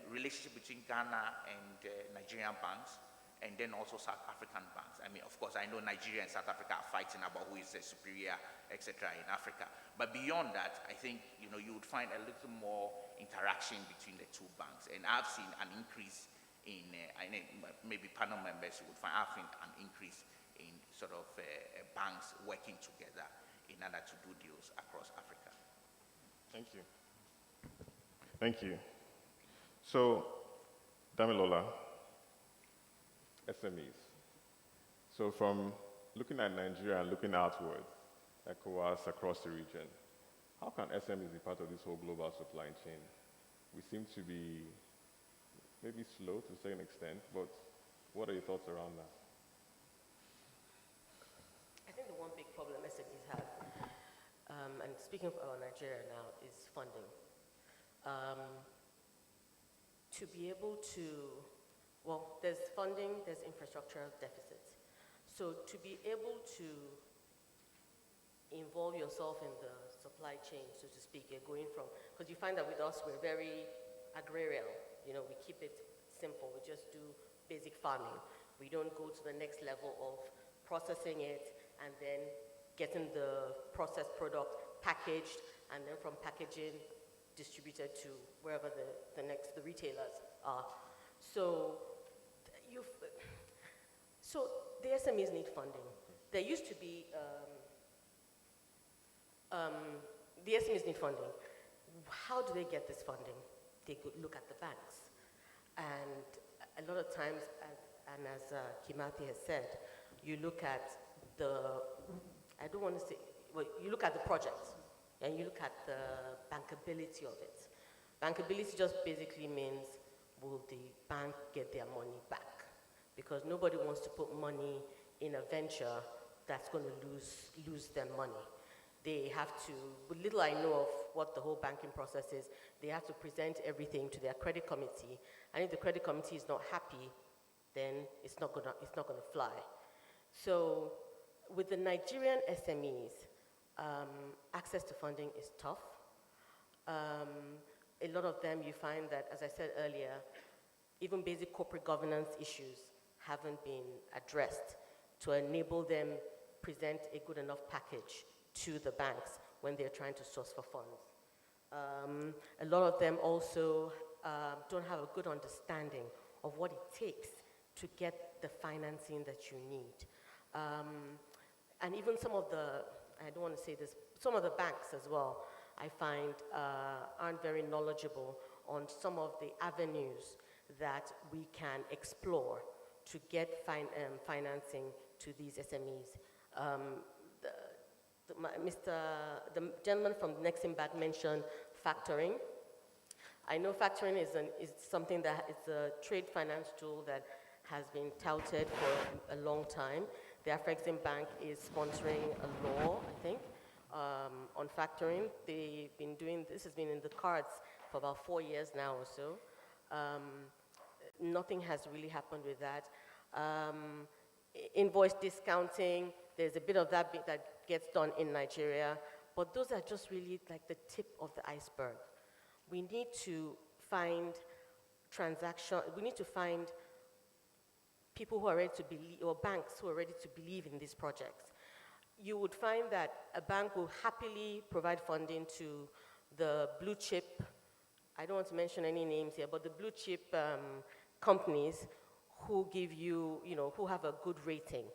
relationship between Ghana and Nigerian banks, and then also South African banks. I mean, of course, I know Nigeria and South Africa are fighting about who is the superior, etc. in Africa. But beyond that, I think, you know, you would find a little more interaction between the two banks. And I've seen an increase in, maybe panel members would find, I've seen an increase in sort of banks working together in order to do deals across Africa. Thank you. Thank you. So, Damilola, SMEs. So from looking at Nigeria and looking outward, ECOWAS across the region, how can SMEs be part of this whole global supply chain? We seem to be maybe slow to a certain extent, but what are your thoughts around that? I think the one big problem SMEs have, and speaking about Nigeria now, is funding. To be able to, well, there's funding, there's infrastructural deficits. So to be able to involve yourself in the supply chain, so to speak, you're going from, because you find that with us, we're very agrarian. You know, we keep it simple. We just do basic farming. We don't go to the next level of processing it and then getting the processed product packaged, and then from packaging, distributed to wherever the retailers are. So the SMEs need funding. There used to be the SMEs need funding. How do they get this funding? They could look at the banks. And a lot of times, as Kimathi has said, you look at the, I don't want to say, well, you look at the project and you look at the bankability of it. Bankability just basically means, will the bank get their money back? Because nobody wants to put money in a venture that's going to lose them money. They have to, with little I know of what the whole banking process is, they have to present everything to their credit committee, and if the credit committee is not happy, then it's not gonna fly. So with the Nigerian SMEs, access to funding is tough. A lot of them, you find that, as I said earlier, even basic corporate governance issues haven't been addressed to enable them present a good enough package to the banks when they're trying to source for funds. A lot of them also don't have a good understanding of what it takes to get the financing that you need. And even some of the, I don't want to say this, some of the banks as well, I find aren't very knowledgeable on some of the avenues that we can explore to get financing to these SMEs. The gentleman from Nexen Bank mentioned factoring. I know factoring is something that is a trade finance tool that has been touted for a long time. The Nexen Bank is sponsoring a law, I think, on factoring. They've been doing, this has been in the cards for about 4 years now or so. Nothing has really happened with that. Invoice discounting, there's a bit of that that gets done in Nigeria, but those are just really like the tip of the iceberg. We need to find we need to find people who are ready to believe, or banks who are ready to believe in these projects. You would find that a bank will happily provide funding to the blue chip, I don't want to mention any names here, but the blue chip companies who give you, who have a good rating.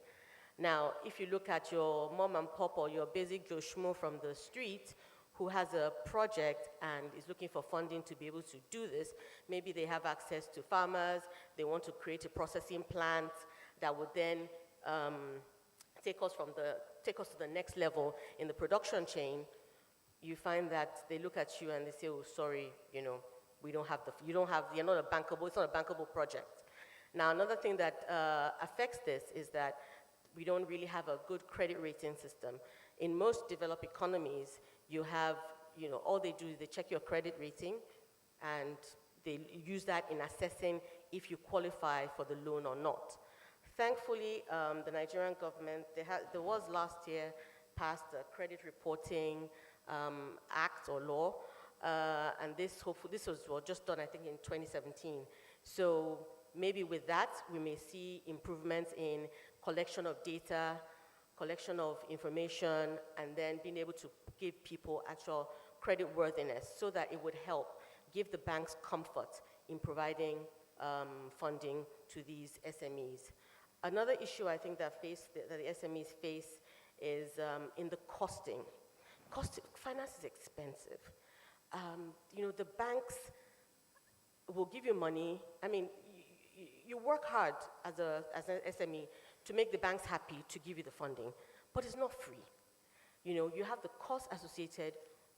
Now, if you look at your mom and pop or your basic Joe Schmo from the street who has a project and is looking for funding to be able to do this, maybe they have access to farmers, they want to create a processing plant that would then take us to the next level in the production chain. You find that they look at you and they say, oh, sorry, we don't have you're not a bankable, it's not a bankable project. Now, another thing that affects this is that we don't really have a good credit rating system. In most developed economies, you have, all they do is they check your credit rating and they use that in assessing if you qualify for the loan or not. Thankfully, the Nigerian government, there was last year passed a credit reporting act or law, and this was just done, I think, in 2017. So maybe with that, we may see improvements in collection of data, collection of information, and then being able to give people actual credit worthiness so that it would help give the banks comfort in providing funding to these SMEs. Another issue I think that the SMEs face is in the costing. Finance is expensive. The banks will give you money. I mean, you work hard as an SME to make the banks happy to give you the funding, but it's not free. You have the cost associated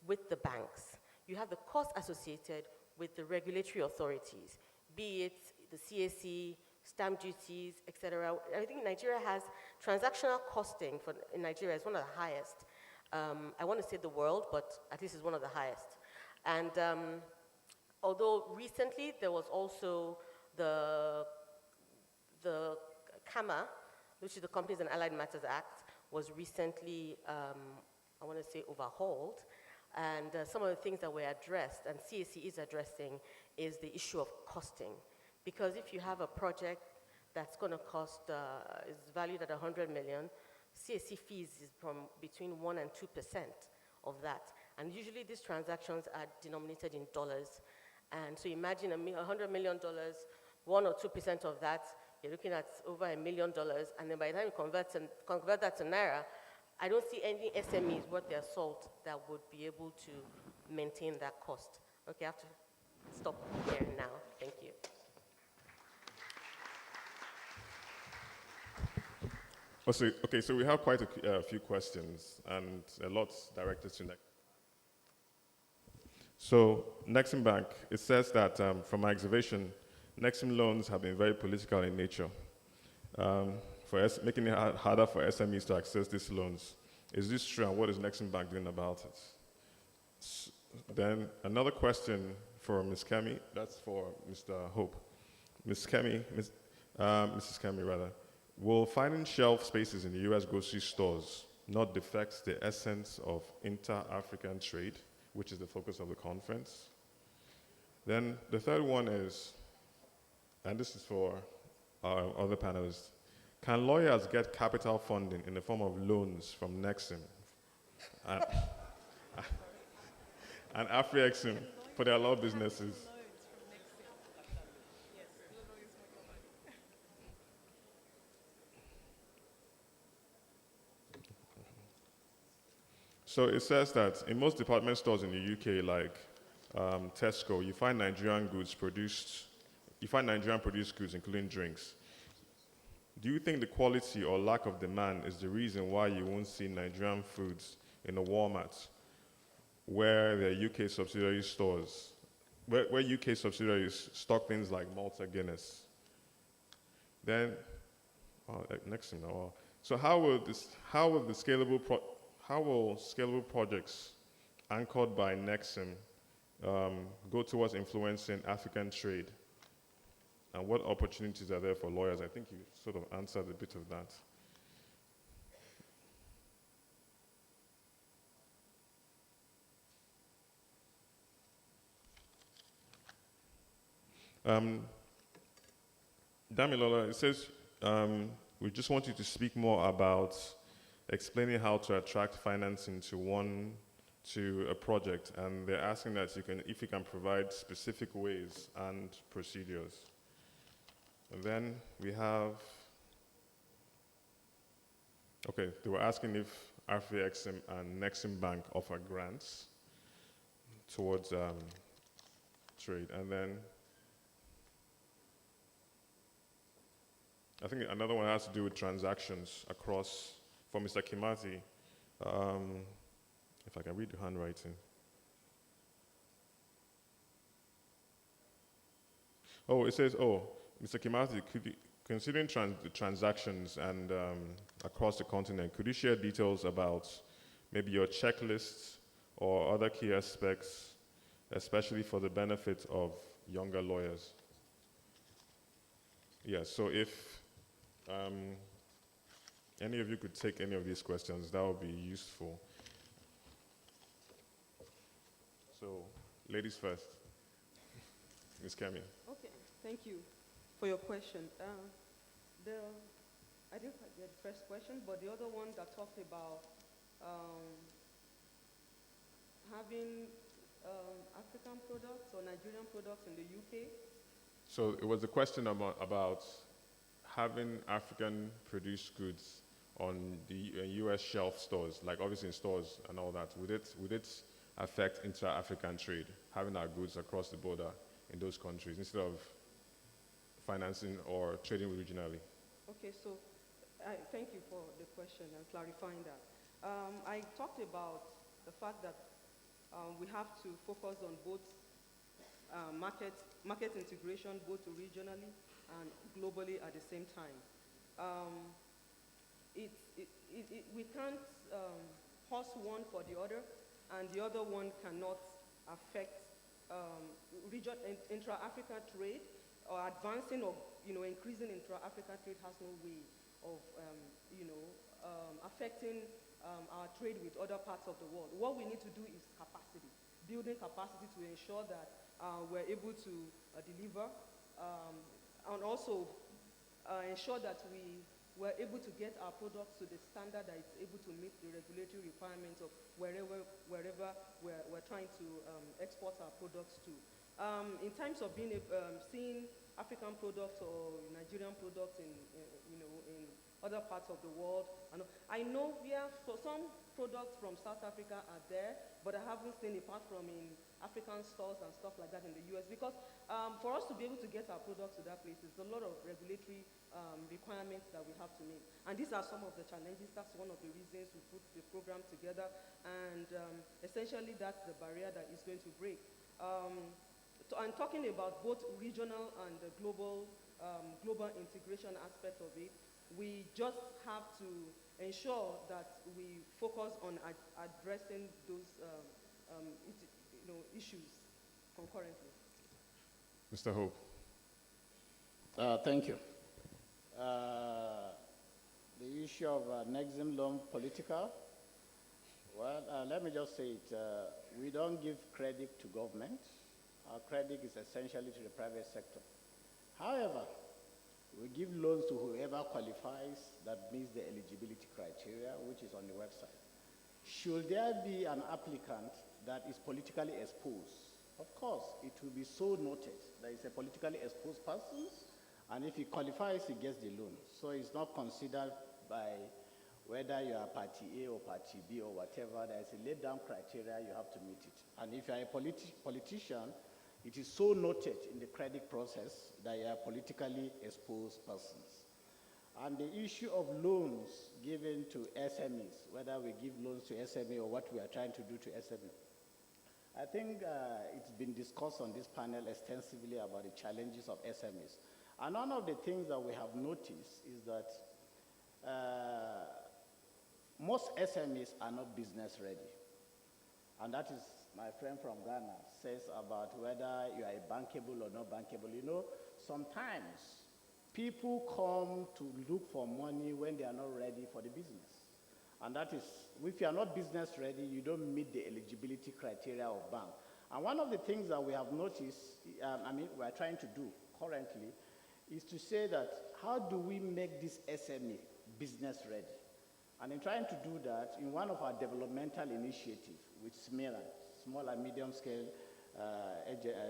with the banks. You have the cost associated with the regulatory authorities, be it the CAC, stamp duties, etc. I think Nigeria has transactional costing in Nigeria is one of the highest. I want to say the world, but at least it's one of the highest. And although recently there was also the CAMA, which is the Companies and Allied Matters Act, was recently, I want to say, overhauled. And some of the things that were addressed, and CAC is addressing, is the issue of costing. Because if you have a project that's going to cost, is valued at 100 million, CAC fees is from between 1% and 2% of that. And usually these transactions are denominated in dollars. And so imagine $100 million, 1 or 2% of that, you're looking at over $1 million. And then by the time you convert that to Naira, I don't see any SMEs worth their salt that would be able to maintain that cost. Okay, I have to stop here now. Thank you. Okay, so we have quite a few questions and a lot directed to Nexen. So, Nexen Bank, it says that from my observation, Nexen loans have been very political in nature, making it harder for SMEs to access these loans. Is this true, and what is Nexen Bank doing about it? Then another question for Ms. Kemi, that's for Mr. Hope. Mrs. Kemi, rather, will finding shelf spaces in the U.S. grocery stores not defect the essence of inter-African trade, which is the focus of the conference? Then the third one is, and this is for our other panelists, can lawyers get capital funding in the form of loans from Nexen and AfriExim for their law businesses? So it says that in most department stores in the UK, like Tesco, you find Nigerian produced goods, including drinks. Do you think the quality or lack of demand is the reason why you won't see Nigerian foods in a Walmart, where their UK subsidiary stores, where UK subsidiaries stock things like Malta Guinness? Then, next thing now. So how will scalable projects anchored by Nexen go towards influencing African trade? And what opportunities are there for lawyers? I think you sort of answered a bit of that. Damilola, it says, we just want you to speak more about explaining how to attract financing to a project, and they're asking that if you can provide specific ways and procedures. And then we have, okay, they were asking if AfriExim and Nexen Bank offer grants towards trade. And then I think another one has to do with transactions across, for Mr. Kimati, if I can read the handwriting. Oh, it says, Mr. Kimati, considering the transactions and across the continent, could you share details about maybe your checklists or other key aspects, especially for the benefit of younger lawyers? Yeah, so if any of you could take any of these questions, that would be useful. So, ladies first. Ms. Kemi. Okay, thank you for your question. I didn't quite get the first question, but the other one that talked about having African products or Nigerian products in the UK. So it was a question about having African-produced goods on the U.S. shelf stores, like obviously in stores and all that. Would it affect inter-African trade, having our goods across the border in those countries instead of financing or trading regionally? Okay, so thank you for the question and clarifying that. I talked about the fact that we have to focus on both market integration, both regionally and globally at the same time. We can't horse one for the other, and the other one cannot affect intra-African trade, or advancing or increasing intra-African trade has no way of affecting our trade with other parts of the world. What we need to do is capacity, building capacity to ensure that we're able to deliver, and also ensure that we're able to get our products to the standard that it's able to meet the regulatory requirements of wherever we're trying to export our products to. In terms of seeing African products or Nigerian products in other parts of the world. And I know so some products from South Africa are there, but I haven't seen, apart from in African stores and stuff like that in the US, because for us to be able to get our products to that place, there's a lot of regulatory requirements that we have to meet. And these are some of the challenges. That's one of the reasons we put the program together. And essentially, that's the barrier that is going to break. And talking about both regional and the global integration aspect of it, we just have to ensure that we focus on addressing those issues concurrently. Mr. Hope. Thank you. The issue of Nexen loan political, well, let me just say it. We don't give credit to government. Our credit is essentially to the private sector. However, we give loans to whoever qualifies that meets the eligibility criteria, which is on the website. Should there be an applicant that is politically exposed, of course, it will be so noted that it's a politically exposed person, and if he qualifies, he gets the loan. So it's not considered by whether you are party A or party B or whatever. There is a laid-down criteria, you have to meet it. And if you are a politician, it is so noted in the credit process that you are politically exposed persons. And the issue of loans given to SMEs, whether we give loans to SME or what we are trying to do to SME, I think it's been discussed on this panel extensively about the challenges of SMEs. And one of the things that we have noticed is that most SMEs are not business ready. And that is, my friend from Ghana says about whether you are bankable or not bankable. You know, sometimes people come to look for money when they are not ready for the business. And that is, if you are not business ready, you don't meet the eligibility criteria of bank. And one of the things that we have noticed, we are trying to do currently, is to say that how do we make this SME business ready? And in trying to do that, in one of our developmental initiatives with SMERA, Small and Medium Scale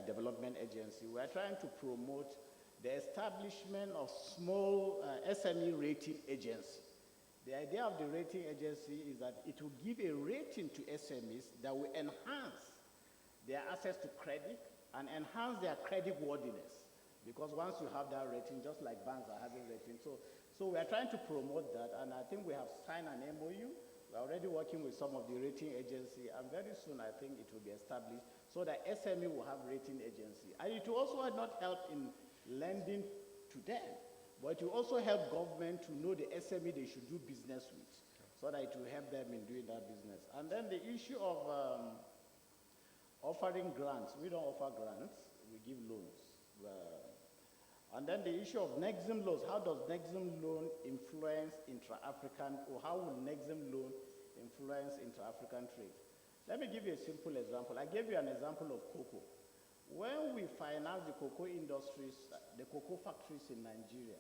Development Agency, we are trying to promote the establishment of small SME rating agency. The idea of the rating agency is that it will give a rating to SMEs that will enhance their access to credit and enhance their credit worthiness. Because once you have that rating, just like banks are having ratings, so we are trying to promote that, and I think we have signed an MOU. We're already working with some of the rating agency, and very soon I think it will be established so that SME will have rating agency. And it will also not help in lending to them, but it will also help government to know the SME they should do business with, so that it will help them in doing that business. And then the issue of offering grants. We don't offer grants, we give loans. And then the issue of Nexen loans. How does Nexen loan influence intra-African, or how will Nexen loan influence intra-African trade? Let me give you a simple example. I gave you an example of cocoa. When we finance the cocoa industries, the cocoa factories in Nigeria,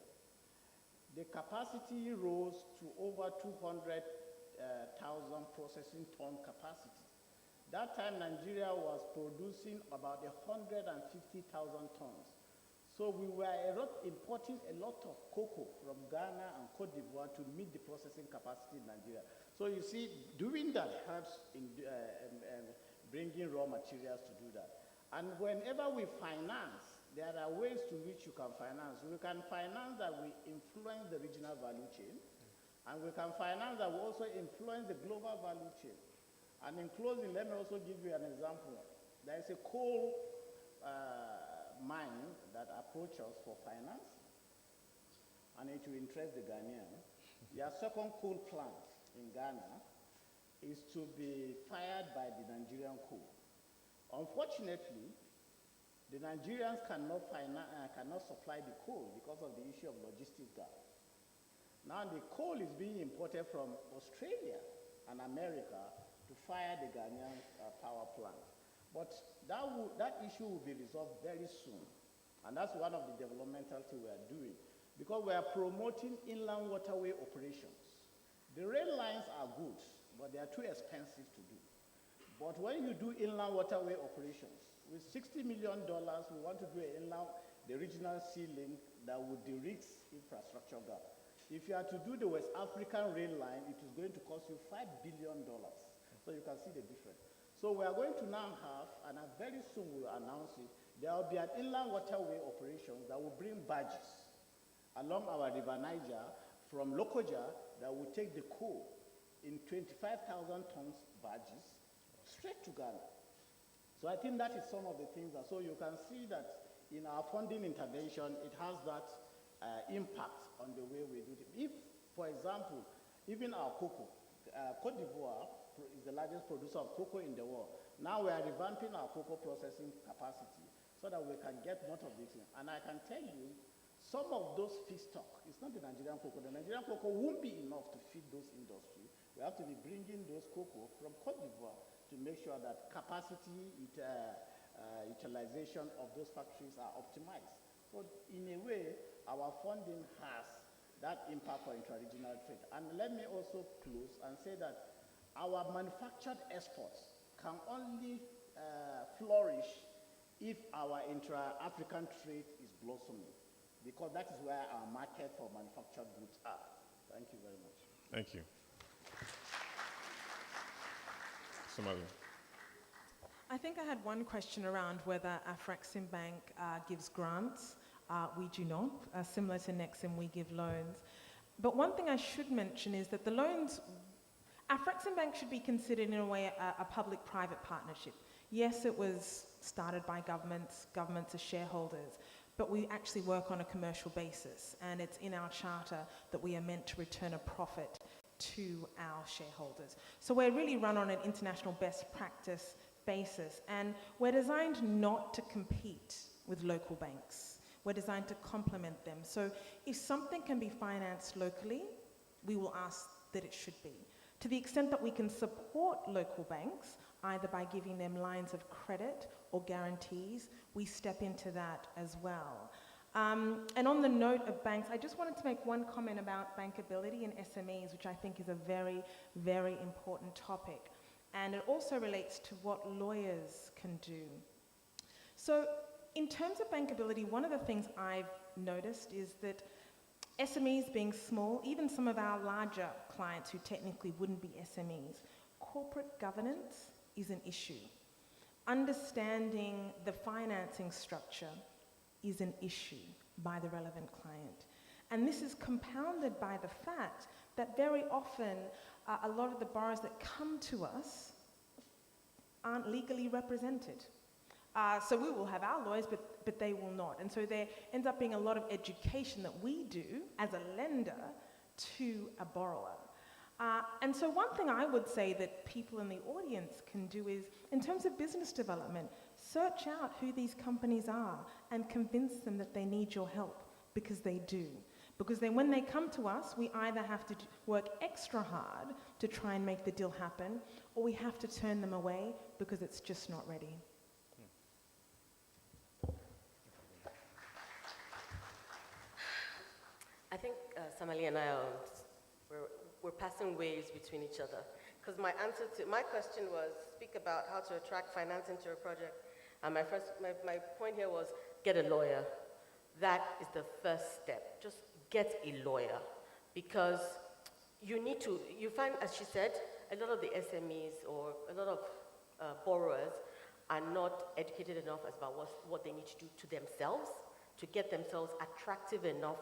the capacity rose to over 200,000 processing ton capacity. That time Nigeria was producing about 150,000 tons. So we were importing a lot of cocoa from Ghana and Cote d'Ivoire to meet the processing capacity in Nigeria. So you see, doing that helps in bringing raw materials to do that. And whenever we finance, there are ways to which you can finance. We can finance that we influence the regional value chain, and we can finance that we also influence the global value chain. And in closing, let me also give you an example. There is a coal mine that approached us for finance, and it will interest the Ghanaian. Their second coal plant in Ghana is to be fired by the Nigerian coal. Unfortunately, the Nigerians cannot supply the coal because of the issue of logistic gap. Now the coal is being imported from Australia and America to fire the Ghanaian power plant. But that issue will be resolved very soon. And that's one of the developmental things we are doing, because we are promoting inland waterway operations. The rail lines are good, but they are too expensive to do. But when you do inland waterway operations, with $60 million, we want to do the regional sea link that would de-risk infrastructure gap. If you are to do the West African rail line, it is going to cost you $5 billion. So you can see the difference. So we are going to now have, and very soon we will announce it, there will be an inland waterway operation that will bring barges along our River Niger from Lokoja that will take the coal in 25,000 tons barges straight to Ghana. So I think that is some of the things that, so you can see that in our funding intervention, it has that impact on the way we do it. If, for example, even our cocoa, Cote d'Ivoire is the largest producer of cocoa in the world. Now we are revamping our cocoa processing capacity so that we can get more of this in. And I can tell you, some of those feedstock, it's not the Nigerian cocoa. The Nigerian cocoa won't be enough to feed those industries. We have to be bringing those cocoa from Cote d'Ivoire to make sure that capacity utilization of those factories are optimized. So in a way, our funding has that impact for intra-regional trade. And let me also close and say that our manufactured exports can only flourish if our intra-African trade is blossoming, because that is where our market for manufactured goods are. Thank you very much. Thank you. Somali. I think I had one question around whether Afrexim Bank gives grants. We do not. Similar to Nexen, we give loans. But one thing I should mention is that the loans, Afrexim Bank should be considered in a way a public-private partnership. Yes, it was started by governments are shareholders, but we actually work on a commercial basis, and it's in our charter that we are meant to return a profit to our shareholders. So we're really run on an international best practice basis, and we're designed not to compete with local banks. We're designed to complement them. So if something can be financed locally, we will ask that it should be. To the extent that we can support local banks, either by giving them lines of credit or guarantees, we step into that as well. And on the note of banks, I just wanted to make one comment about bankability and SMEs, which I think is a very, very important topic. And it also relates to what lawyers can do. So in terms of bankability, one of the things I've noticed is that SMEs being small, even some of our larger clients who technically wouldn't be SMEs, corporate governance is an issue. Understanding the financing structure is an issue by the relevant client. And this is compounded by the fact that very often a lot of the borrowers that come to us aren't legally represented. So we will have our lawyers, but they will not. And so there ends up being a lot of education that we do as a lender to a borrower. And so one thing I would say that people in the audience can do is, in terms of business development, search out who these companies are and convince them that they need your help, because they do. Because then when they come to us, we either have to work extra hard to try and make the deal happen, or we have to turn them away because it's just not ready. I think Samali and I we're passing waves between each other. Because my answer to my question was speak about how to attract financing to a project. And my point here was get a lawyer. That is the first step. Just get a lawyer. Because you find, as she said, a lot of the SMEs or a lot of borrowers are not educated enough about what they need to do to themselves to get themselves attractive enough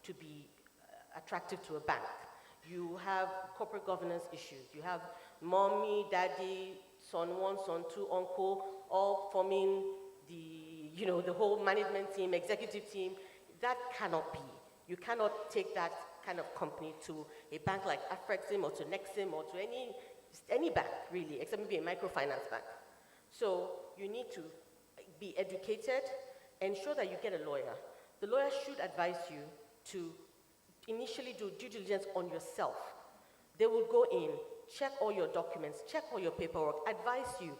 to be attractive to a bank. You have corporate governance issues. You have mommy, daddy, son one, son two, uncle, all forming the whole management team, executive team. That cannot be. You cannot take that kind of company to a bank like Afrexim or to Nexem or to any bank, really, except maybe a microfinance bank. So you need to be educated, ensure that you get a lawyer. The lawyer should advise you to initially do due diligence on yourself. They will go in, check all your documents, check all your paperwork, advise you,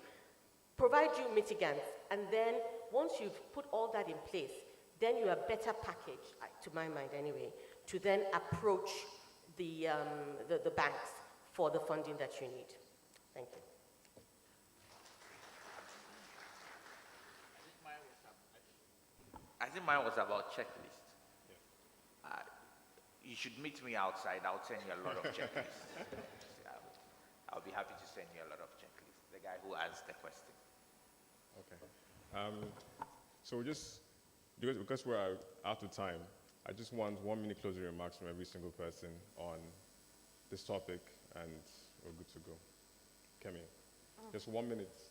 provide you mitigants, and then once you've put all that in place, then you are better packaged, to my mind anyway, to then approach the banks for the funding that you need. Thank you. I think mine was about checklist. You should meet me outside. I'll send you a lot of checklists. I'll be happy to send you a lot of checklists. The guy who asked the question. Okay. So because we're out of time, I just want 1 minute closing remarks from every single person on this topic, and we're good to go. Kemi, just 1 minute.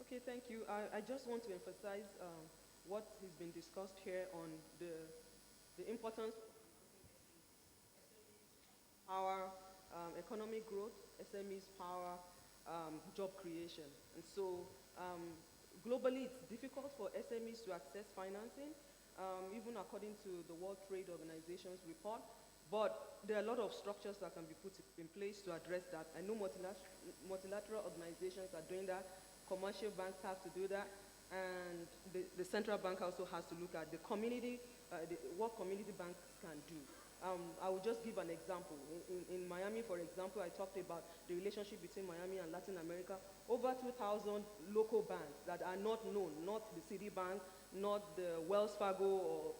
Okay, thank you. I just want to emphasize what has been discussed here on the importance of our economic growth, SMEs power, job creation. And so globally, it's difficult for SMEs to access financing, even according to the World Trade Organization's report. But there are a lot of structures that can be put in place to address that. I know multilateral organizations are doing that. Commercial banks have to do that. And the central bank also has to look at the community, what community banks can do. I will just give an example. In Miami, for example, I talked about the relationship between Miami and Latin America. Over 2,000 local banks that are not known, not the Citibank, not the Wells Fargo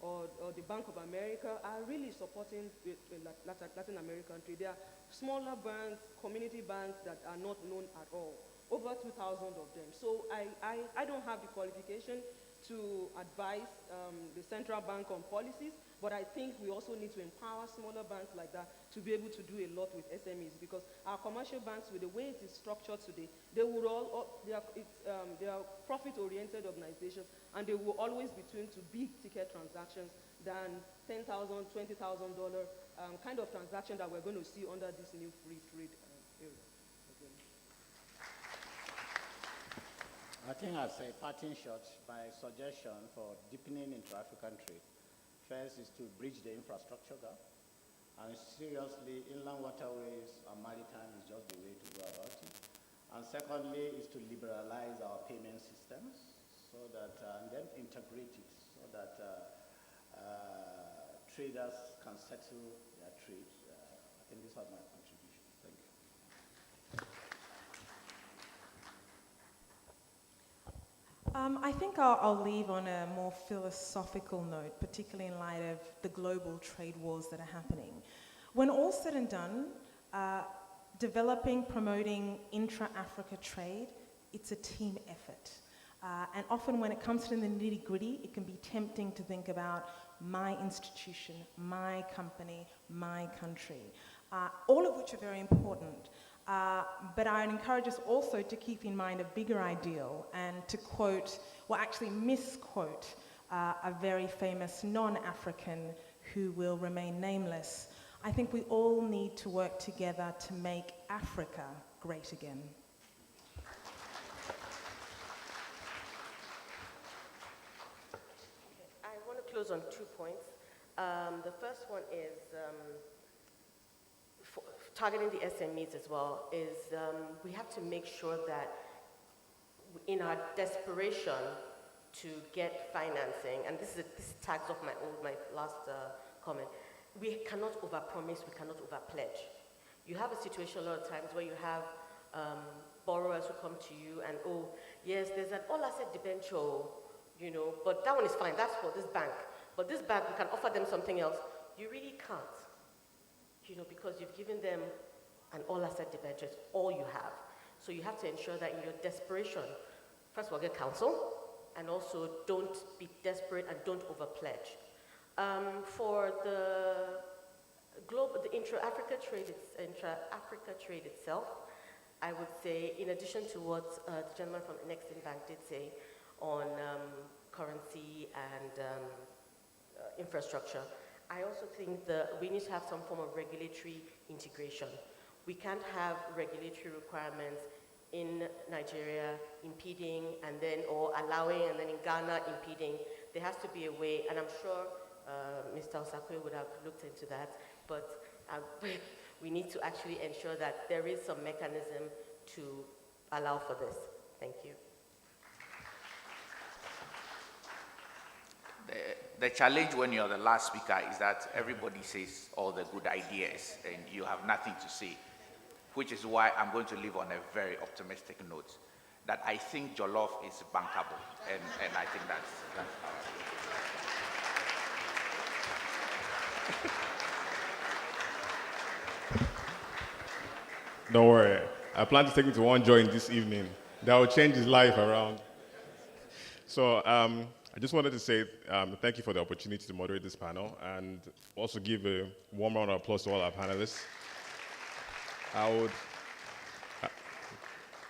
or the Bank of America, are really supporting Latin American trade. There are smaller banks, community banks that are not known at all. Over 2,000 of them. So I don't have the qualification to advise the central bank on policies, but I think we also need to empower smaller banks like that to be able to do a lot with SMEs, because our commercial banks, with the way it is structured today, they are profit-oriented organizations, and they will always be tuned to big ticket transactions than $10,000, $20,000 kind of transaction that we're going to see under this new free trade area. I think as a parting shot, my suggestion for deepening intra-African trade, first is to bridge the infrastructure gap. And seriously, inland waterways and maritime is just the way to go about it. And secondly is to liberalize our payment systems so that, and then integrate it so that traders can settle their trade. I think these are my contributions. Thank you. I think I'll leave on a more philosophical note, particularly in light of the global trade wars that are happening. When all's said and done, developing, promoting intra-Africa trade, it's a team effort. And often when it comes to the nitty-gritty, it can be tempting to think about my institution, my company, my country, all of which are very important. But I'd encourage us also to keep in mind a bigger ideal and to quote, well actually misquote, a very famous non-African who will remain nameless. I think we all need to work together to make Africa great again. I want to close on 2 points. The first one is targeting the SMEs as well, is we have to make sure that in our desperation to get financing, and this tags off my last comment, we cannot overpromise, we cannot overpledge. You have a situation a lot of times where you have borrowers who come to you and, oh, yes, there's an all-asset debenture, you know, but that one is fine, that's for this bank. But this bank, we can offer them something else. You really can't, you know, because you've given them an all-asset debenture, it's all you have. So you have to ensure that in your desperation, first of all, get counsel, and also don't be desperate and don't overpledge. For the intra-Africa trade itself, I would say, in addition to what the gentleman from Nexen Bank did say on currency and infrastructure, I also think that we need to have some form of regulatory integration. We can't have regulatory requirements in Nigeria impeding and then, or allowing, and then in Ghana impeding. There has to be a way, and I'm sure Mr. Osakwe would have looked into that, but we need to actually ensure that there is some mechanism to allow for this. Thank you. The challenge when you're the last speaker is that everybody says all the good ideas and you have nothing to say, which is why I'm going to leave on a very optimistic note, that I think Jollof is bankable, and I think that's Don't worry. I plan to take him to one joint this evening. That will change his life around. So I just wanted to say thank you for the opportunity to moderate this panel and also give a warm round of applause to all our panelists.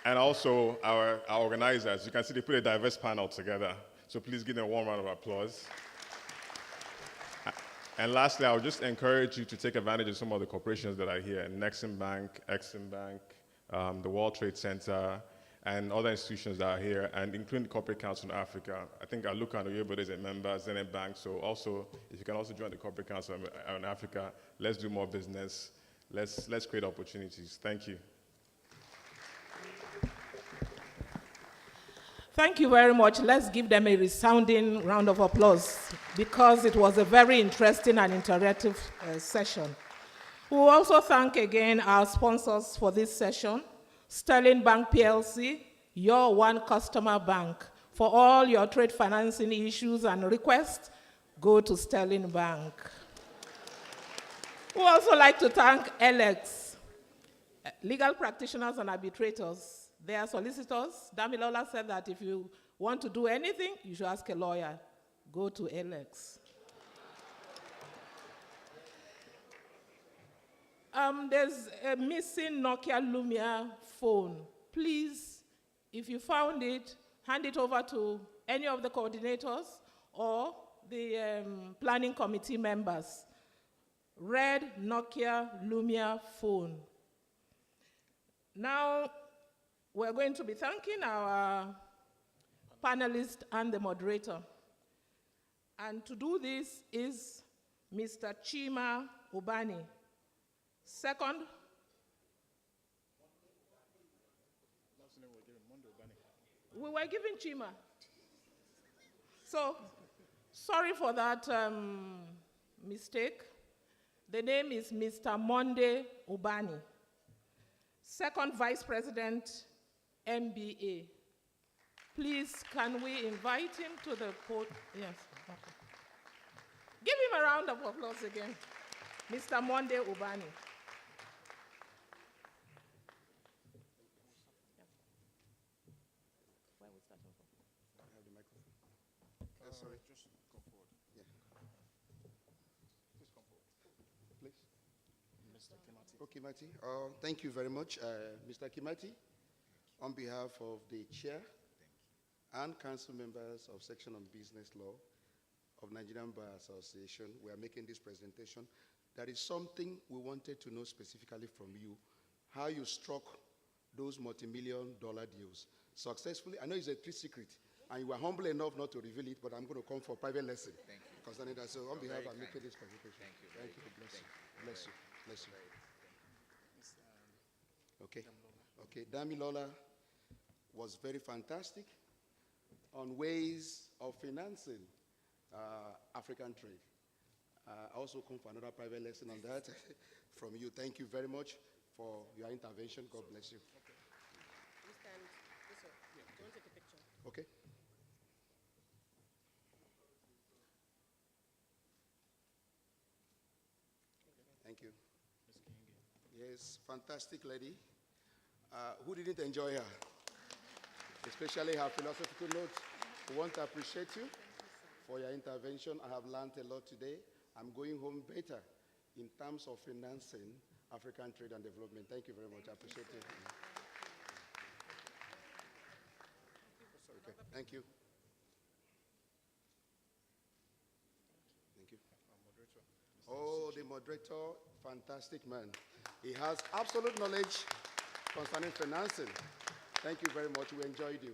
And also our organizers. You can see they put a diverse panel together. So please give them a warm round of applause. And lastly, I would just encourage you to take advantage of some of the corporations that are here: Nexen Bank, Nexen Bank, the World Trade Center, and other institutions that are here, and including the Corporate Council in Africa. I think Aluka and Oyebo is a member, Nexen Bank. So also, if you can also join the Corporate Council in Africa, let's do more business. Let's create opportunities. Thank you. Thank you very much. Let's give them a resounding round of applause because it was a very interesting and interactive session. We will also thank again our sponsors for this session, Sterling Bank PLC, your one customer bank. For all your trade financing issues and requests, go to Sterling Bank. We also like to thank LX, legal practitioners and arbitrators. They are solicitors. Damilola said that if you want to do anything, you should ask a lawyer. Go to LX. There's a missing Nokia Lumia phone. Please, if you found it, hand it over to any of the coordinators or the planning committee members. Red Nokia Lumia phone. Now, we're going to be thanking our panelists and the moderator. And to do this is Mr. Chima Ubani. Second, we were giving Chima. So, sorry for that mistake. The name is Mr. Monday Ubani. Second Vice President, MBA. Please, can we invite him to the podium? Yes. Okay. Give him a round of applause again. Mr. Monday Ubani. Where we starting from? I have the microphone. Sorry, just go forward. Yeah. Please come forward. Please. Mr. Kimati. Okay, Kimati. Thank you very much, Mr. Kimati. On behalf of the chair and council members of Section on Business Law of Nigerian Bar Association, we are making this presentation. There is something we wanted to know specifically from you, how you struck those multi-million-dollar deals successfully. I know it's a trade secret, and you were humble enough not to reveal it, but I'm going to come for a private lesson. Thank you. Concerning that. So on behalf, I'm making this presentation. Thank you. Thank you. Bless you. Bless you. Bless you. Okay. Okay. Damilola was very fantastic on ways of financing African trade. I also come for another private lesson on that from you. Thank you very much for your intervention. God bless you. Okay. You stand this way. Yeah. Do you want to take a picture? Okay. Thank you. Yes, fantastic lady. Who didn't enjoy her? Especially her philosophical notes. We want to appreciate you for your intervention. I have learned a lot today. I'm going home better in terms of financing African trade and development. Thank you very much. I appreciate it. Okay. Thank you. Thank you. Oh, the moderator, fantastic man. He has absolute knowledge concerning financing. Thank you very much. We enjoyed you.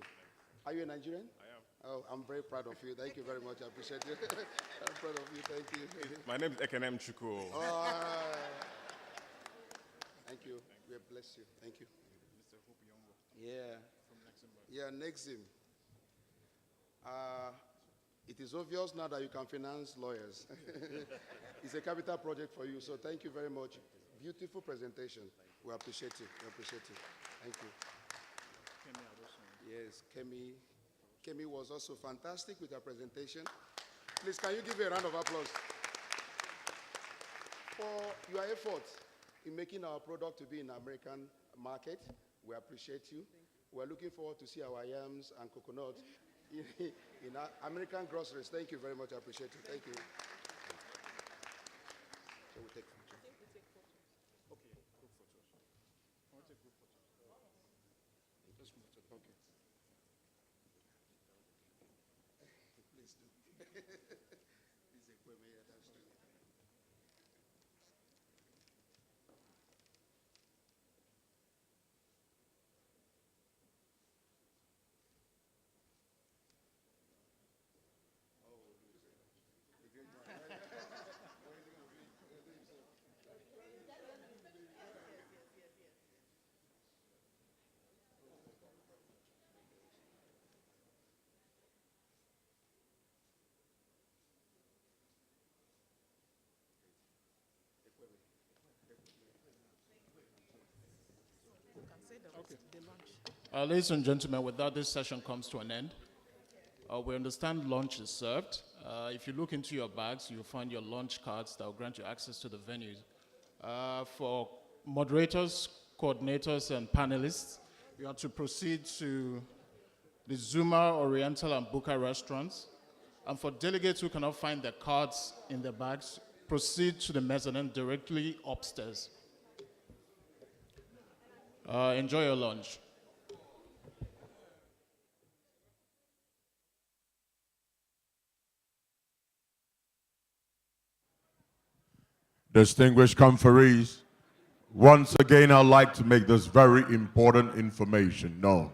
Are you a Nigerian? I am. Oh, I'm very proud of you. Thank you very much. I appreciate you. I'm proud of you. Thank you. My name is Ekenem Chuku. Oh, thank you. We bless you. Thank you. Mr. Hope Yongo. Yeah. From Nexen Bank. Yeah, Nexen. It is obvious now that you can finance lawyers. It's a capital project for you, so thank you very much. Beautiful presentation. We appreciate it. We appreciate it. Thank you. Yes, Kemi. Kemi was also fantastic with her presentation. Please, can you give her a round of applause? for your effort in making our product to be in the American market. We appreciate you. We're looking forward to see our yams and coconut in our American groceries. Thank you very much. I appreciate it. Thank you. So we take photos. Okay, group photos. I want to take group photos. Just move to okay. Please do. This is equipment attached to it. Ladies and gentlemen, with that, this session comes to an end. We understand lunch is served. If you look into your bags, you'll find your lunch cards that will grant you access to the venues. For moderators, coordinators, and panelists, you have to proceed to the Zuma, Oriental, and Buka restaurants. And for delegates who cannot find their cards in their bags, proceed to the mezzanine directly upstairs. Enjoy your lunch. Distinguished conferees, once again, I'd like to make this very important information known.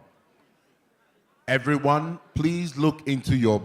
Everyone, please look into your